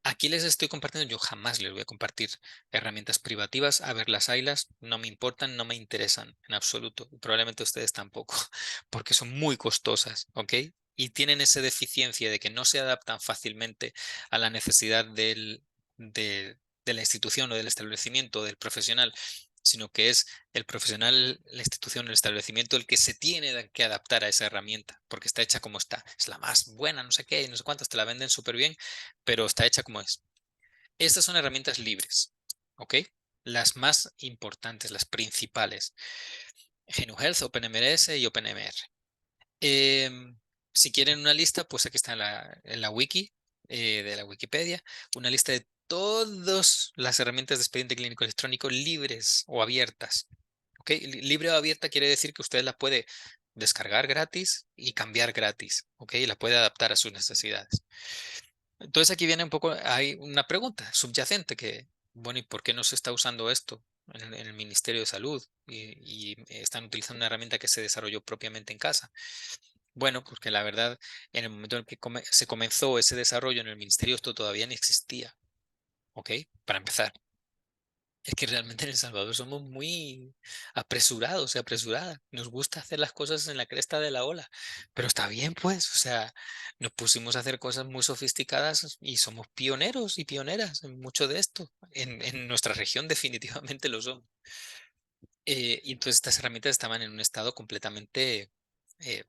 Aquí les estoy compartiendo, yo jamás les voy a compartir herramientas privativas, a ver las haylas, no me importan, no me interesan en absoluto, y probablemente ustedes tampoco, porque son muy costosas, ¿ok? Y tienen esa deficiencia de que no se adaptan fácilmente a la necesidad de la institución o del establecimiento, del profesional, sino que es el profesional, la institución, el establecimiento el que se tiene que adaptar a esa herramienta, porque está hecha como está. Es la más buena, no sé qué, no sé cuántas, te la venden súper bien, pero está hecha como es. Estas son herramientas libres, ¿ok? Las más importantes, las principales. GNU Health, OpenMRS y OpenMR. Si quieren una lista, pues aquí está en la wiki de la Wikipedia, una lista de todas las herramientas de expediente clínico electrónico libres o abiertas. ¿Ok? Libre o abierta quiere decir que usted la puede descargar gratis y cambiar gratis, ¿ok? La puede adaptar a sus necesidades. Entonces aquí viene un poco, hay una pregunta subyacente que, bueno, ¿y por qué no se está usando esto en el Ministerio de Salud y están utilizando una herramienta que se desarrolló propiamente en casa? Bueno, porque la verdad, en el momento en que se comenzó ese desarrollo en el ministerio, esto todavía no existía, ¿ok? Para empezar. Es que realmente en El Salvador somos muy apresurados y apresuradas. Nos gusta hacer las cosas en la cresta de la ola. Pero está bien, pues. O sea, nos pusimos a hacer cosas muy sofisticadas y somos pioneros y pioneras en mucho de esto. En nuestra región definitivamente lo somos. Y entonces estas herramientas estaban en un estado completamente eh,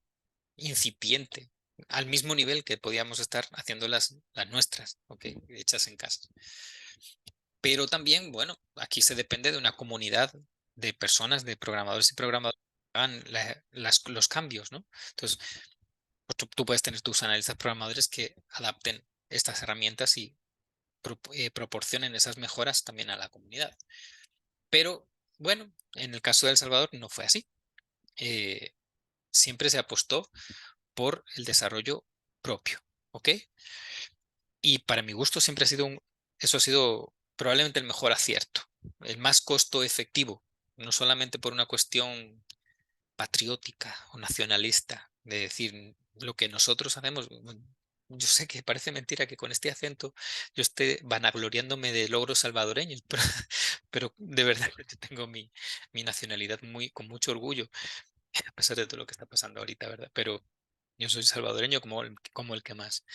incipiente, al mismo nivel que podíamos estar haciendo las nuestras, ¿ok? Hechas en casa. Pero también, bueno, aquí se depende de una comunidad de personas, de programadores y programadores hagan los cambios, ¿no? Entonces, pues tú puedes tener tus analistas programadores que adapten estas herramientas y proporcionen esas mejoras también a la comunidad. Pero bueno, en el caso de El Salvador no fue así. Siempre se apostó por el desarrollo propio, ¿ok? Y para mi gusto siempre ha sido eso ha sido probablemente el mejor acierto, el más costo efectivo, no solamente por una cuestión patriótica o nacionalista, de decir lo que nosotros hacemos. Yo sé que parece mentira que con este acento yo esté vanagloriándome de logros salvadoreños, pero de verdad yo tengo mi nacionalidad con mucho orgullo, a pesar de todo lo que está pasando ahorita, ¿verdad? Pero yo soy salvadoreño como el que más.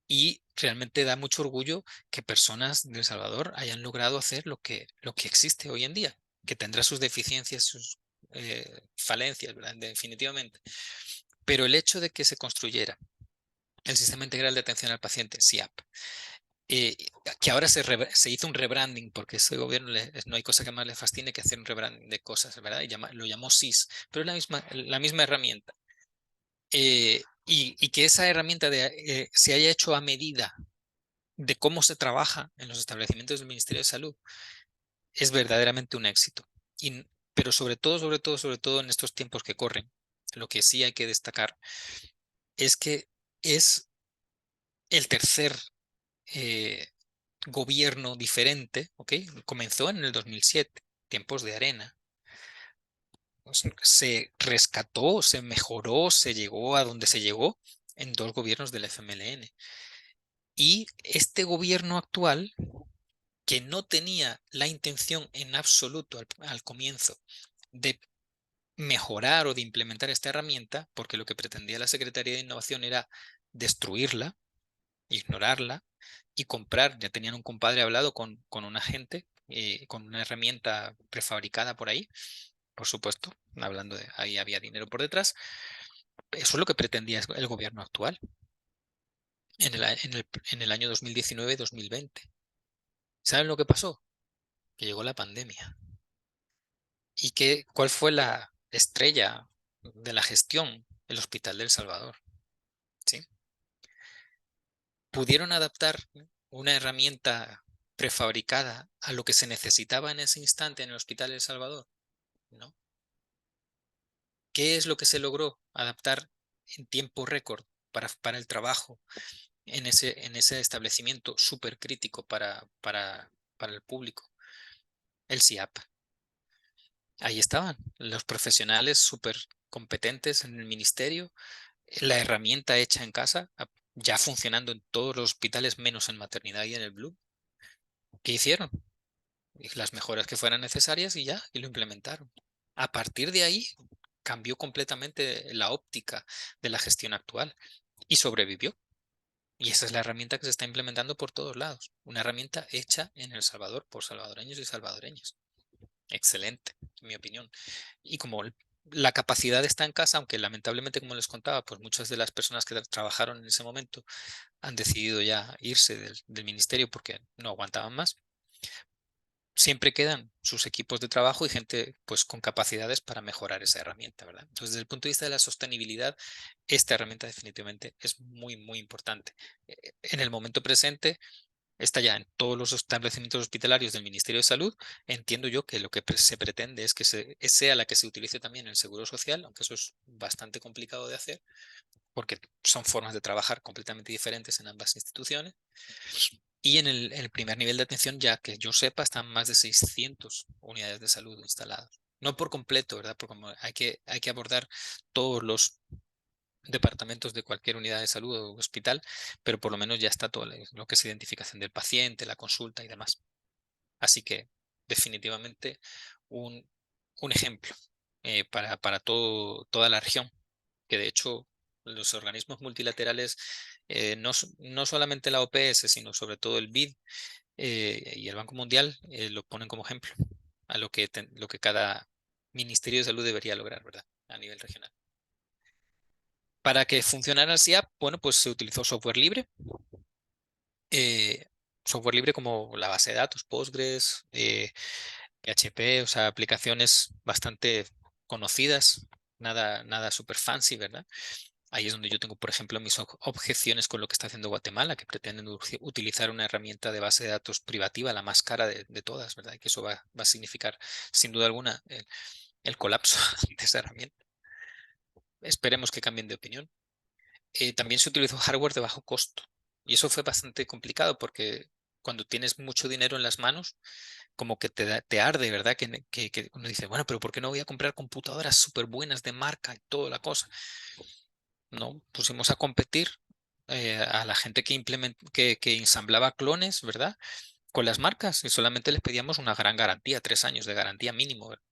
Y realmente da mucho orgullo que personas de El Salvador hayan logrado hacer lo que existe hoy en día, que tendrá sus deficiencias, sus falencias, ¿verdad? Definitivamente. Pero el hecho de que se construyera el Sistema Integral de Atención al Paciente, SIAP, eh, que ahora se hizo un rebranding, porque ese gobierno no hay cosa que más le fascine que hacer un rebranding de cosas, ¿verdad? Y lo llamó SIS, pero es la misma herramienta. Y que esa herramienta se haya hecho a medida de cómo se trabaja en los establecimientos del Ministerio de Salud es verdaderamente un éxito. Pero sobre todo en estos tiempos que corren, lo que sí hay que destacar es que es el tercer eh, gobierno diferente, ¿ok? Comenzó en el 2007, tiempos de arena. Se rescató, se mejoró, se llegó a donde se llegó en 2 gobiernos del FMLN. Y este gobierno actual, que no tenía la intención en absoluto al comienzo de mejorar o de implementar esta herramienta, porque lo que pretendía la Secretaría de Innovación era destruirla, ignorarla y comprar. Ya tenían un compadre hablado con un agente, con una herramienta prefabricada por ahí, por supuesto, hablando de ahí había dinero por detrás. Eso es lo que pretendía el gobierno actual en el año 2019-2020. ¿Saben lo que pasó? Que llegó la pandemia. ¿Y cuál fue la estrella de la gestión? El Hospital del Salvador. ¿Sí? ¿Pudieron adaptar una herramienta prefabricada a lo que se necesitaba en ese instante en el Hospital del Salvador? No. ¿Qué es lo que se logró adaptar en tiempo récord para el trabajo en ese establecimiento súper crítico para el público? El SIAP. Ahí estaban los profesionales súper competentes en el ministerio, la herramienta hecha en casa, ya funcionando en todos los hospitales menos en maternidad y en el Blue. ¿Qué hicieron? Y las mejoras que fueran necesarias y lo implementaron. A partir de ahí cambió completamente la óptica de la gestión actual y sobrevivió. Y esa es la herramienta que se está implementando por todos lados. Una herramienta hecha en El Salvador por salvadoreños y salvadoreñas. Excelente, en mi opinión. Y como la capacidad está en casa, aunque lamentablemente, como les contaba, pues muchas de las personas que trabajaron en ese momento han decidido ya irse del ministerio porque no aguantaban más. Siempre quedan sus equipos de trabajo y gente pues con capacidades para mejorar esa herramienta, ¿verdad? Entonces, desde el punto de vista de la sostenibilidad, esta herramienta definitivamente es muy, muy importante. En el momento presente está ya en todos los establecimientos hospitalarios del Ministerio de Salud. Entiendo yo que lo que se pretende es que sea la que se utilice también en el Seguro Social, aunque eso es bastante complicado de hacer, porque son formas de trabajar completamente diferentes en ambas instituciones. Y en el primer nivel de atención, ya que yo sepa, están más de 600 unidades de salud instaladas. No por completo, ¿verdad? Porque hay que abordar todos los departamentos de cualquier unidad de salud o hospital, pero por lo menos ya está todo lo que es identificación del paciente, la consulta y demás. Así que definitivamente un, un ejemplo para toda la región, que de hecho los organismos multilaterales, no solamente la OPS, sino sobre todo el BID y el Banco Mundial lo ponen como ejemplo a lo que cada Ministerio de Salud debería lograr, ¿verdad? A nivel regional. Para que funcionara el SIAP, bueno, pues se utilizó eh, software libre como la base de datos, Postgres, PHP, o sea, aplicaciones bastante conocidas nada super fancy, ¿verdad? Ahí es donde yo tengo, por ejemplo, mis objeciones con lo que está haciendo Guatemala, que pretenden utilizar una herramienta de base de datos privativa, la más cara de todas, ¿verdad? Y que eso va a significar, sin duda alguna, el colapso de esa herramienta. Esperemos que cambien de opinión. También se utilizó hardware de bajo costo. Y eso fue bastante complicado porque cuando tienes mucho dinero en las manos, como que te arde, ¿verdad? Que uno dice, bueno, pero ¿por qué no voy a comprar computadoras súper buenas de marca y toda la cosa? No, pusimos a competir a la gente que ensamblaba clones, ¿verdad? Con las marcas y solamente les pedíamos una gran garantía, 3 años de garantía mínimo, ¿verdad?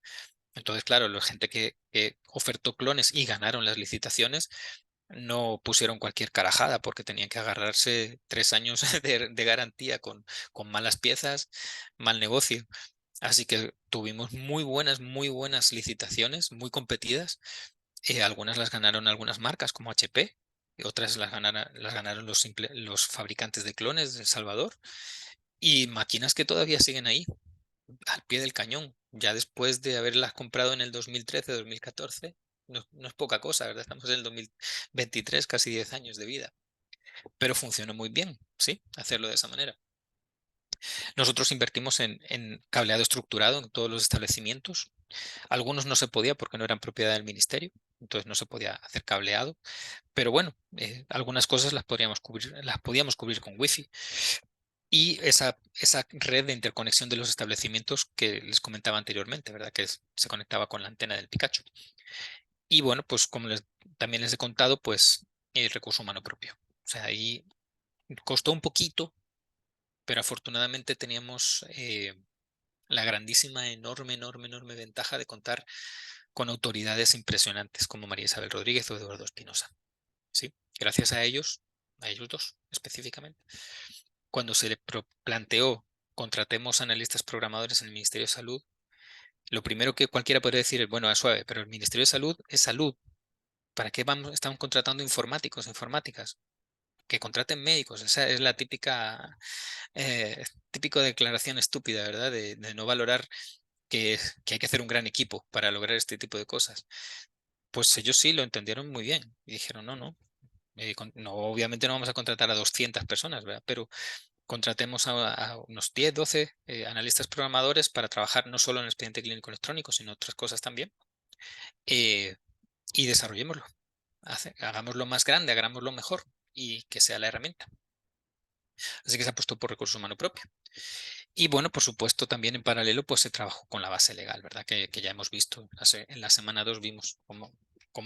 Entonces, claro, la gente que ofertó clones y ganaron las licitaciones no pusieron cualquier carajada porque tenían que agarrarse 3 años de garantía con malas piezas, mal negocio. Así que tuvimos muy buenas licitaciones, muy competidas. Algunas las ganaron algunas marcas como HP, y otras las ganaron los fabricantes de clones de El Salvador. Y máquinas que todavía siguen ahí, al pie del cañón, ya después de haberlas comprado en el 2013, 2014. No es poca cosa, ¿verdad? Estamos en el 2023, casi 10 años de vida. Pero funciona muy bien, ¿sí? Hacerlo de esa manera. Nosotros invertimos en cableado estructurado en todos los establecimientos. Algunos no se podía porque no eran propiedad del ministerio, entonces no se podía hacer cableado. Pero bueno, algunas cosas las podíamos cubrir con Wi-Fi. Y esa red de interconexión de los establecimientos que les comentaba anteriormente, ¿verdad? Que se conectaba con la antena del Picacho. Y bueno, pues como también les he contado, pues el recurso humano propio. O sea, ahí costó un poquito, pero afortunadamente teníamos la grandísima, enorme ventaja de contar con autoridades impresionantes como María Isabel Rodríguez o Eduardo Espinosa. ¿Sí? Gracias a ellos dos específicamente, cuando se le planteó contratemos analistas programadores en el Ministerio de Salud, lo primero que cualquiera podría decir es, bueno, es suave, pero el Ministerio de Salud es salud. ¿Para qué estamos contratando informáticos, informáticas? Que contraten médicos. Esa es la típico declaración estúpida, ¿verdad? De no valorar que hay que hacer un gran equipo para lograr este tipo de cosas. Pues ellos sí lo entendieron muy bien y dijeron, no, no, obviamente no vamos a contratar a 200 personas, ¿verdad? Pero contratemos a unos 10, 12 analistas programadores para trabajar no solo en el expediente clínico electrónico, sino otras cosas también, eh, y desarrollémoslo. Hagámoslo más grande, hagámoslo mejor y que sea la herramienta. Así que se apostó por recurso humano propio. Y bueno, por supuesto, también en paralelo, pues se trabajó con la base legal, ¿verdad? Que ya hemos visto. En la semana 2 vimos cómo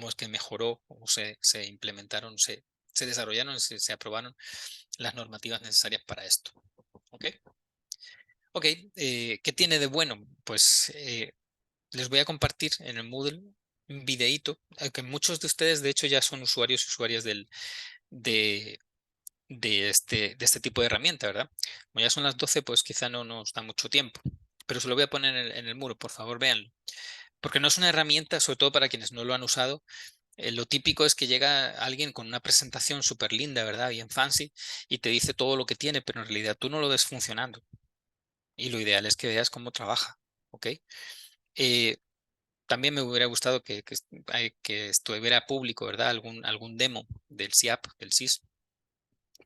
es que mejoró, cómo se implementaron, se desarrollaron, se aprobaron las normativas necesarias para esto. ¿Ok? Ok, ¿qué tiene de bueno? Pues les voy a compartir en el Moodle un videíto, que muchos de ustedes de hecho ya son usuarios y usuarias de, de este tipo de herramienta, ¿verdad? Como ya son las 12, pues quizá no nos da mucho tiempo, pero se lo voy a poner en el muro, por favor, véanlo. Porque no es una herramienta, sobre todo para quienes no lo han usado. Lo típico es que llega alguien con una presentación súper linda, ¿verdad? Bien fancy, y te dice todo lo que tiene, pero en realidad tú no lo ves funcionando. Y lo ideal es que veas cómo trabaja, ¿ok? Eh, También me hubiera gustado que estuviera público, ¿verdad? Algún demo del CIAP, del CIS,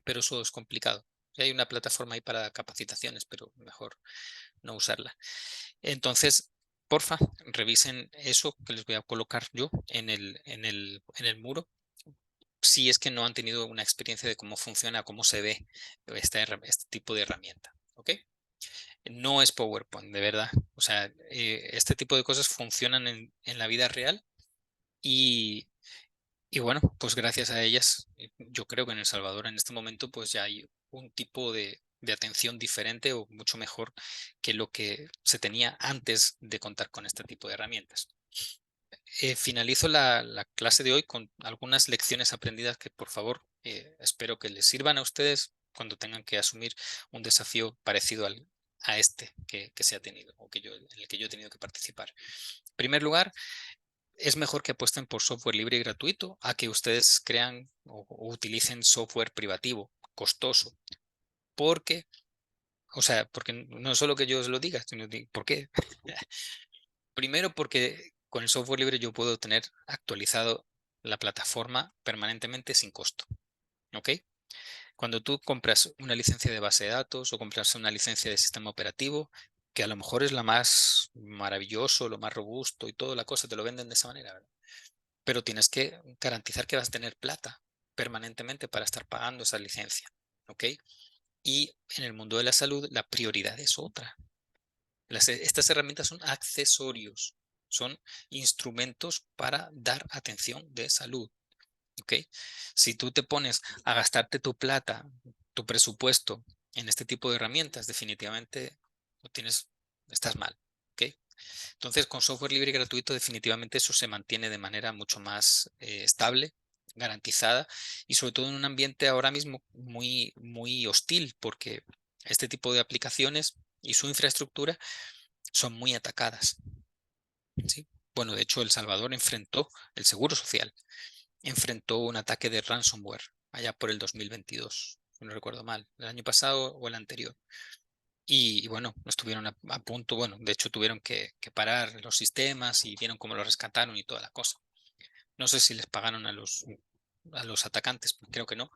pero eso es complicado. Hay una plataforma ahí para capacitaciones, pero mejor no usarla. Entonces, porfa, revisen eso que les voy a colocar yo en el muro, si es que no han tenido una experiencia de cómo funciona, cómo se ve este tipo de herramienta. ¿Ok? No es PowerPoint, de verdad. O sea, este tipo de cosas funcionan en la vida real y, y bueno, pues gracias a ellas, yo creo que en El Salvador en este momento pues ya hay un tipo de atención diferente o mucho mejor que lo que se tenía antes de contar con este tipo de herramientas. Finalizo la clase de hoy con algunas lecciones aprendidas que por favor espero que les sirvan a ustedes cuando tengan que asumir un desafío parecido a este que se ha tenido o en el que yo he tenido que participar. En primer lugar, es mejor que apuesten por software libre y gratuito a que ustedes crean o utilicen software privativo, costoso. Porque, o sea, porque no solo que yo os lo diga, sino ¿por qué? Primero porque Con el software libre yo puedo tener actualizado la plataforma permanentemente sin costo. ¿Ok? Cuando tú compras una licencia de base de datos o compras una licencia de sistema operativo, que a lo mejor es la más maravilloso, lo más robusto y toda la cosa, te lo venden de esa manera, ¿verdad? Pero tienes que garantizar que vas a tener plata permanentemente para estar pagando esa licencia. ¿Ok? Y en el mundo de la salud, la prioridad es otra. Estas herramientas son accesorios, son instrumentos para dar atención de salud. ¿Ok? Si tú te pones a gastarte tu plata, tu presupuesto en este tipo de herramientas, definitivamente estás mal. ¿Ok? Entonces, con software libre y gratuito, definitivamente eso se mantiene de manera mucho más estable, garantizada y sobre todo en un ambiente ahora mismo muy, muy hostil, porque este tipo de aplicaciones y su infraestructura son muy atacadas. ¿Sí? Bueno, de hecho, El Salvador el Seguro Social enfrentó un ataque de ransomware allá por el 2022, si no recuerdo mal, el año pasado o el anterior. Y bueno, estuvieron a punto, bueno, de hecho tuvieron que parar los sistemas y vieron cómo lo rescataron y toda la cosa. No sé si les pagaron a los atacantes, creo que no,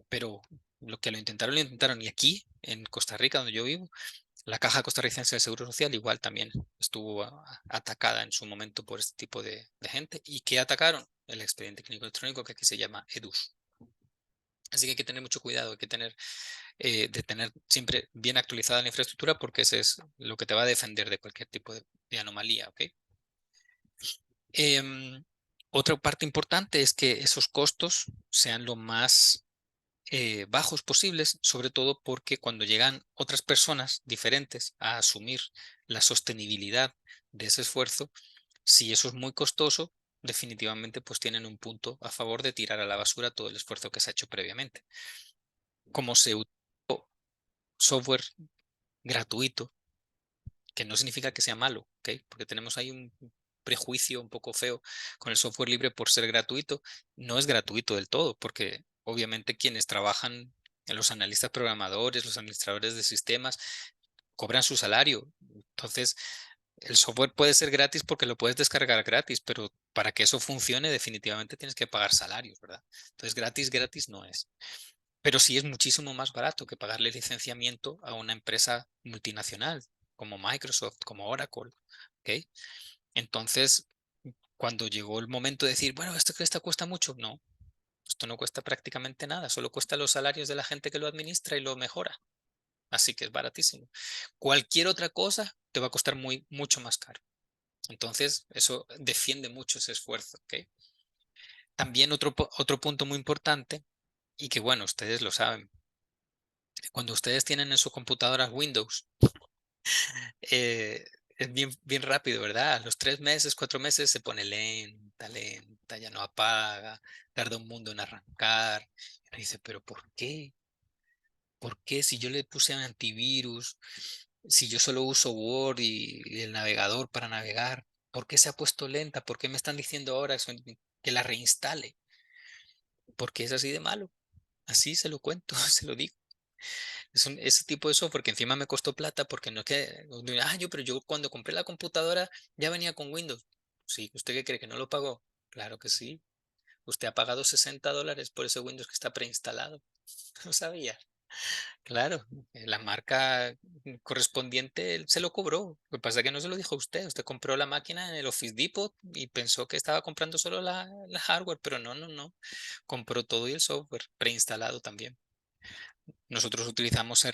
pero lo que lo intentaron, lo intentaron. Y aquí, en Costa Rica, donde yo vivo, la Caja Costarricense de Seguro Social igual también estuvo atacada en su momento por este tipo de gente. ¿Y qué atacaron? El expediente clínico electrónico, que aquí se llama EDUS. Así que hay que tener mucho cuidado, hay que tener siempre bien actualizada la infraestructura, porque ese es lo que te va a defender de cualquier tipo de anomalía. ¿Ok? Otra parte importante es que esos costos sean lo más bajos posibles, sobre todo porque cuando llegan otras personas diferentes a asumir la sostenibilidad de ese esfuerzo, si eso es muy costoso, definitivamente pues tienen un punto a favor de tirar a la basura todo el esfuerzo que se ha hecho previamente. Como se utilizó software gratuito, que no significa que sea malo, ¿ok? Porque tenemos ahí un prejuicio un poco feo con el software libre por ser gratuito. No es gratuito del todo, porque obviamente quienes trabajan, los analistas programadores, los administradores de sistemas, cobran su salario. Entonces, el software puede ser gratis porque lo puedes descargar gratis, pero para que eso funcione definitivamente tienes que pagar salarios, ¿verdad? Entonces, gratis no es. Pero sí es muchísimo más barato que pagarle licenciamiento a una empresa multinacional como Microsoft, como Oracle. ¿Ok? Entonces, cuando llegó el momento de decir, bueno, esto cuesta mucho, no, esto no cuesta prácticamente nada, solo cuesta los salarios de la gente que lo administra y lo mejora. Así que es baratísimo. Cualquier otra cosa te va a costar mucho más caro. Entonces, eso defiende mucho ese esfuerzo. ¿Ok? También otro punto muy importante, y que bueno, ustedes lo saben, cuando ustedes tienen en su computadora Windows, es bien, bien rápido, ¿verdad? A los 3 meses, 4 meses se pone lenta, ya no apaga, tarda un mundo en arrancar. Y uno dice, pero ¿por qué? ¿Por qué si yo le puse antivirus, si yo solo uso Word y el navegador para navegar, ¿por qué se ha puesto lenta? ¿Por qué me están diciendo ahora que la reinstale? ¿Por qué es así de malo? Así se lo cuento, se lo digo. Ese tipo de software que encima me costó plata porque no es que, pero yo cuando compré la computadora ya venía con Windows. Sí, ¿usted qué cree que no lo pagó? Claro que sí. Usted ha pagado $60 por ese Windows que está preinstalado. No sabía. Claro, la marca correspondiente él se lo cobró. Lo que pasa es que no se lo dijo a usted. Usted compró la máquina en el Office Depot y pensó que estaba comprando solo la hardware, pero no. Compró todo y el software preinstalado también. Nosotros utilizamos,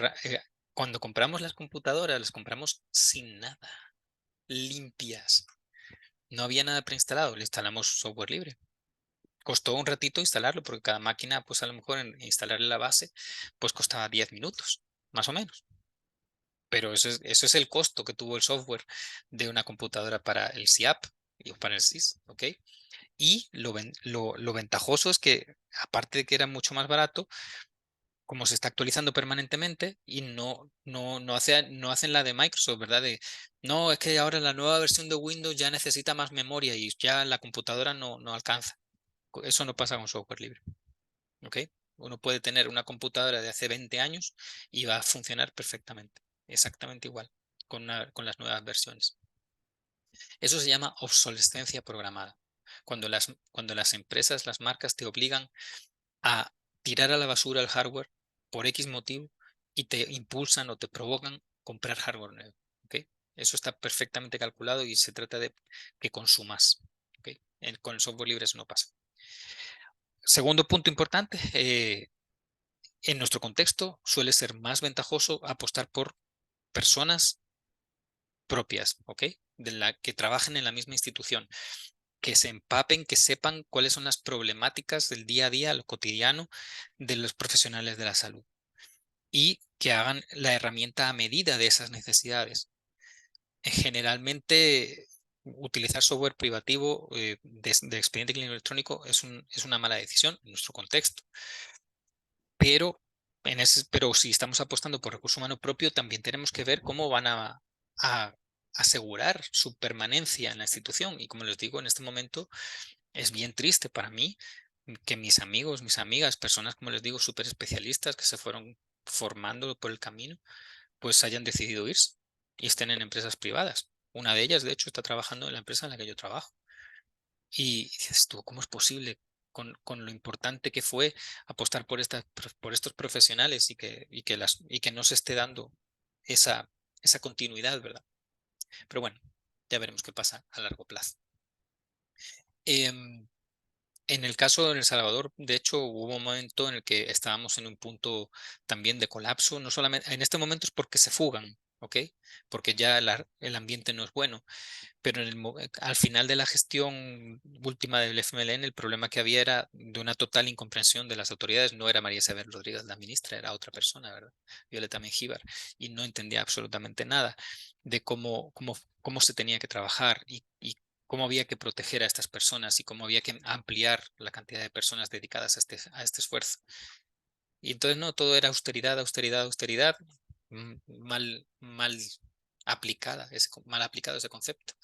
cuando compramos las computadoras, las compramos sin nada, limpias. No había nada preinstalado, le instalamos software libre. Costó un ratito instalarlo porque cada máquina, pues a lo mejor en instalarle la base, pues costaba 10 minutos, más o menos. Pero eso es el costo que tuvo el software de una computadora para el SIAP y para el SIS, ¿ok? Y lo ventajoso es que, aparte de que era mucho más barato, como se está actualizando permanentemente y no hacen la de Microsoft, ¿verdad? No, es que ahora la nueva versión de Windows ya necesita más memoria y ya la computadora no alcanza. Eso no pasa con software libre, ¿ok? Uno puede tener una computadora de hace 20 años y va a funcionar perfectamente, exactamente igual, con las nuevas versiones. Eso se llama obsolescencia programada. Cuando las empresas, las marcas te obligan a tirar a la basura el hardware por X motivo y te impulsan o te provocan comprar hardware nuevo. ¿Okay? Eso está perfectamente calculado y se trata de que consumas. ¿Okay? Con el software libre eso no pasa. Segundo punto importante, en nuestro contexto suele ser más ventajoso apostar por personas propias, ¿ok? Que trabajen en la misma institución, que se empapen, que sepan cuáles son las problemáticas del día a día, lo cotidiano de los profesionales de la salud y que hagan la herramienta a medida de esas necesidades. Generalmente, utilizar software privativo de expediente clínico electrónico es una mala decisión en nuestro contexto. Pero si estamos apostando por recurso humano propio, también tenemos que ver cómo van a asegurar su permanencia en la institución. Y como les digo, en este momento es bien triste para mí que mis amigos, mis amigas, personas, como les digo, súper especialistas que se fueron formando por el camino, pues hayan decidido irse y estén en empresas privadas. Una de ellas, de hecho, está trabajando en la empresa en la que yo trabajo. Y dices tú, ¿cómo es posible con lo importante que fue apostar por estos profesionales y que no se esté dando esa continuidad, ¿verdad? Pero bueno, ya veremos qué pasa a largo plazo. En el caso de El Salvador, de hecho, hubo un momento en el que estábamos en un punto también de colapso. No solamente en este momento es porque se fugan, ¿ok? Porque ya el ambiente no es bueno. Pero al final de la gestión última del FMLN, el problema que había era de una total incomprensión de las autoridades. No era María Isabel Rodríguez la ministra, era otra persona, ¿verdad? Violeta Mengíbar, y no entendía absolutamente nada de cómo se tenía que trabajar y cómo había que proteger a estas personas y cómo había que ampliar la cantidad de personas dedicadas a este esfuerzo. Y entonces no, todo era austeridad, austeridad, austeridad, mal mal aplicado ese concepto.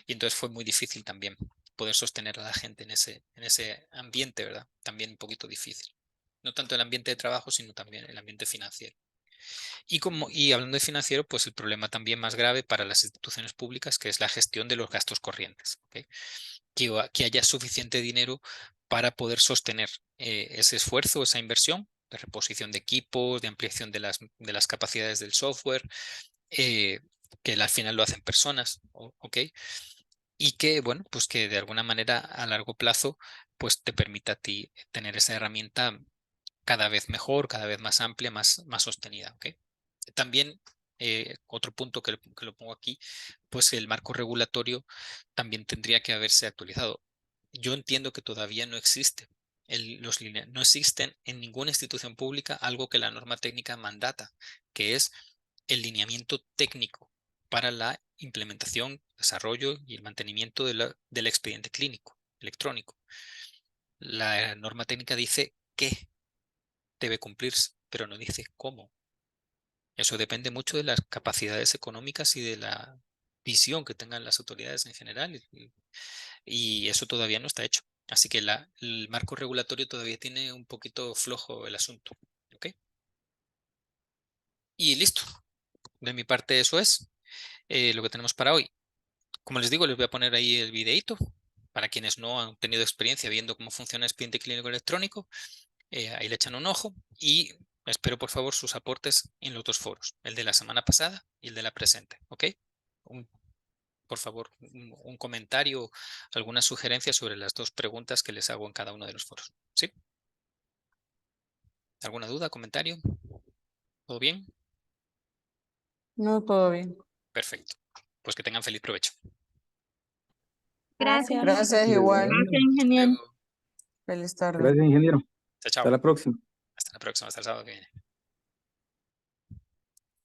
Y entonces fue muy difícil también poder sostener a la gente en ese ambiente, ¿verdad? También un poquito difícil. No tanto el ambiente de trabajo, sino también el ambiente financiero. Y hablando de financiero, pues el problema también más grave para las instituciones públicas, que es la gestión de los gastos corrientes. ¿Okay? Que haya suficiente dinero para poder sostener ese esfuerzo, esa inversión de reposición de equipos, de ampliación de las capacidades del software, que al final lo hacen personas, ¿ok? Y que, bueno, pues que de alguna manera a largo plazo, pues te permita a ti tener esa herramienta cada vez mejor, cada vez más amplia, más sostenida, ¿ok? También, otro punto que lo pongo aquí, pues el marco regulatorio también tendría que haberse actualizado. Yo entiendo que todavía no existe. No existen en ninguna institución pública algo que la norma técnica mandata, que es el lineamiento técnico para la implementación, desarrollo y el mantenimiento del expediente clínico electrónico. La norma técnica dice qué debe cumplirse, pero no dice cómo. Eso depende mucho de las capacidades económicas y de la visión que tengan las autoridades en general. Y eso todavía no está hecho. Así que el marco regulatorio todavía tiene un poquito flojo el asunto. ¿Ok? Y listo. De mi parte eso es lo que tenemos para hoy. Como les digo, les voy a poner ahí el videito para quienes no han tenido experiencia viendo cómo funciona el expediente clínico electrónico. Ahí le echan un ojo y espero por favor sus aportes en los dos foros, el de la semana pasada y el de la presente. ¿Ok? Por favor, un comentario, alguna sugerencia sobre las dos preguntas que les hago en cada uno de los foros. ¿Sí? ¿Alguna duda, comentario? ¿Todo bien? No, todo bien. Perfecto. Pues que tengan feliz provecho. Gracias. Gracias, igual. Gracias, ingeniero. Luego. Feliz tarde. Gracias, ingeniero. Chao, chao. Hasta la próxima. Hasta la próxima, hasta el sábado que viene.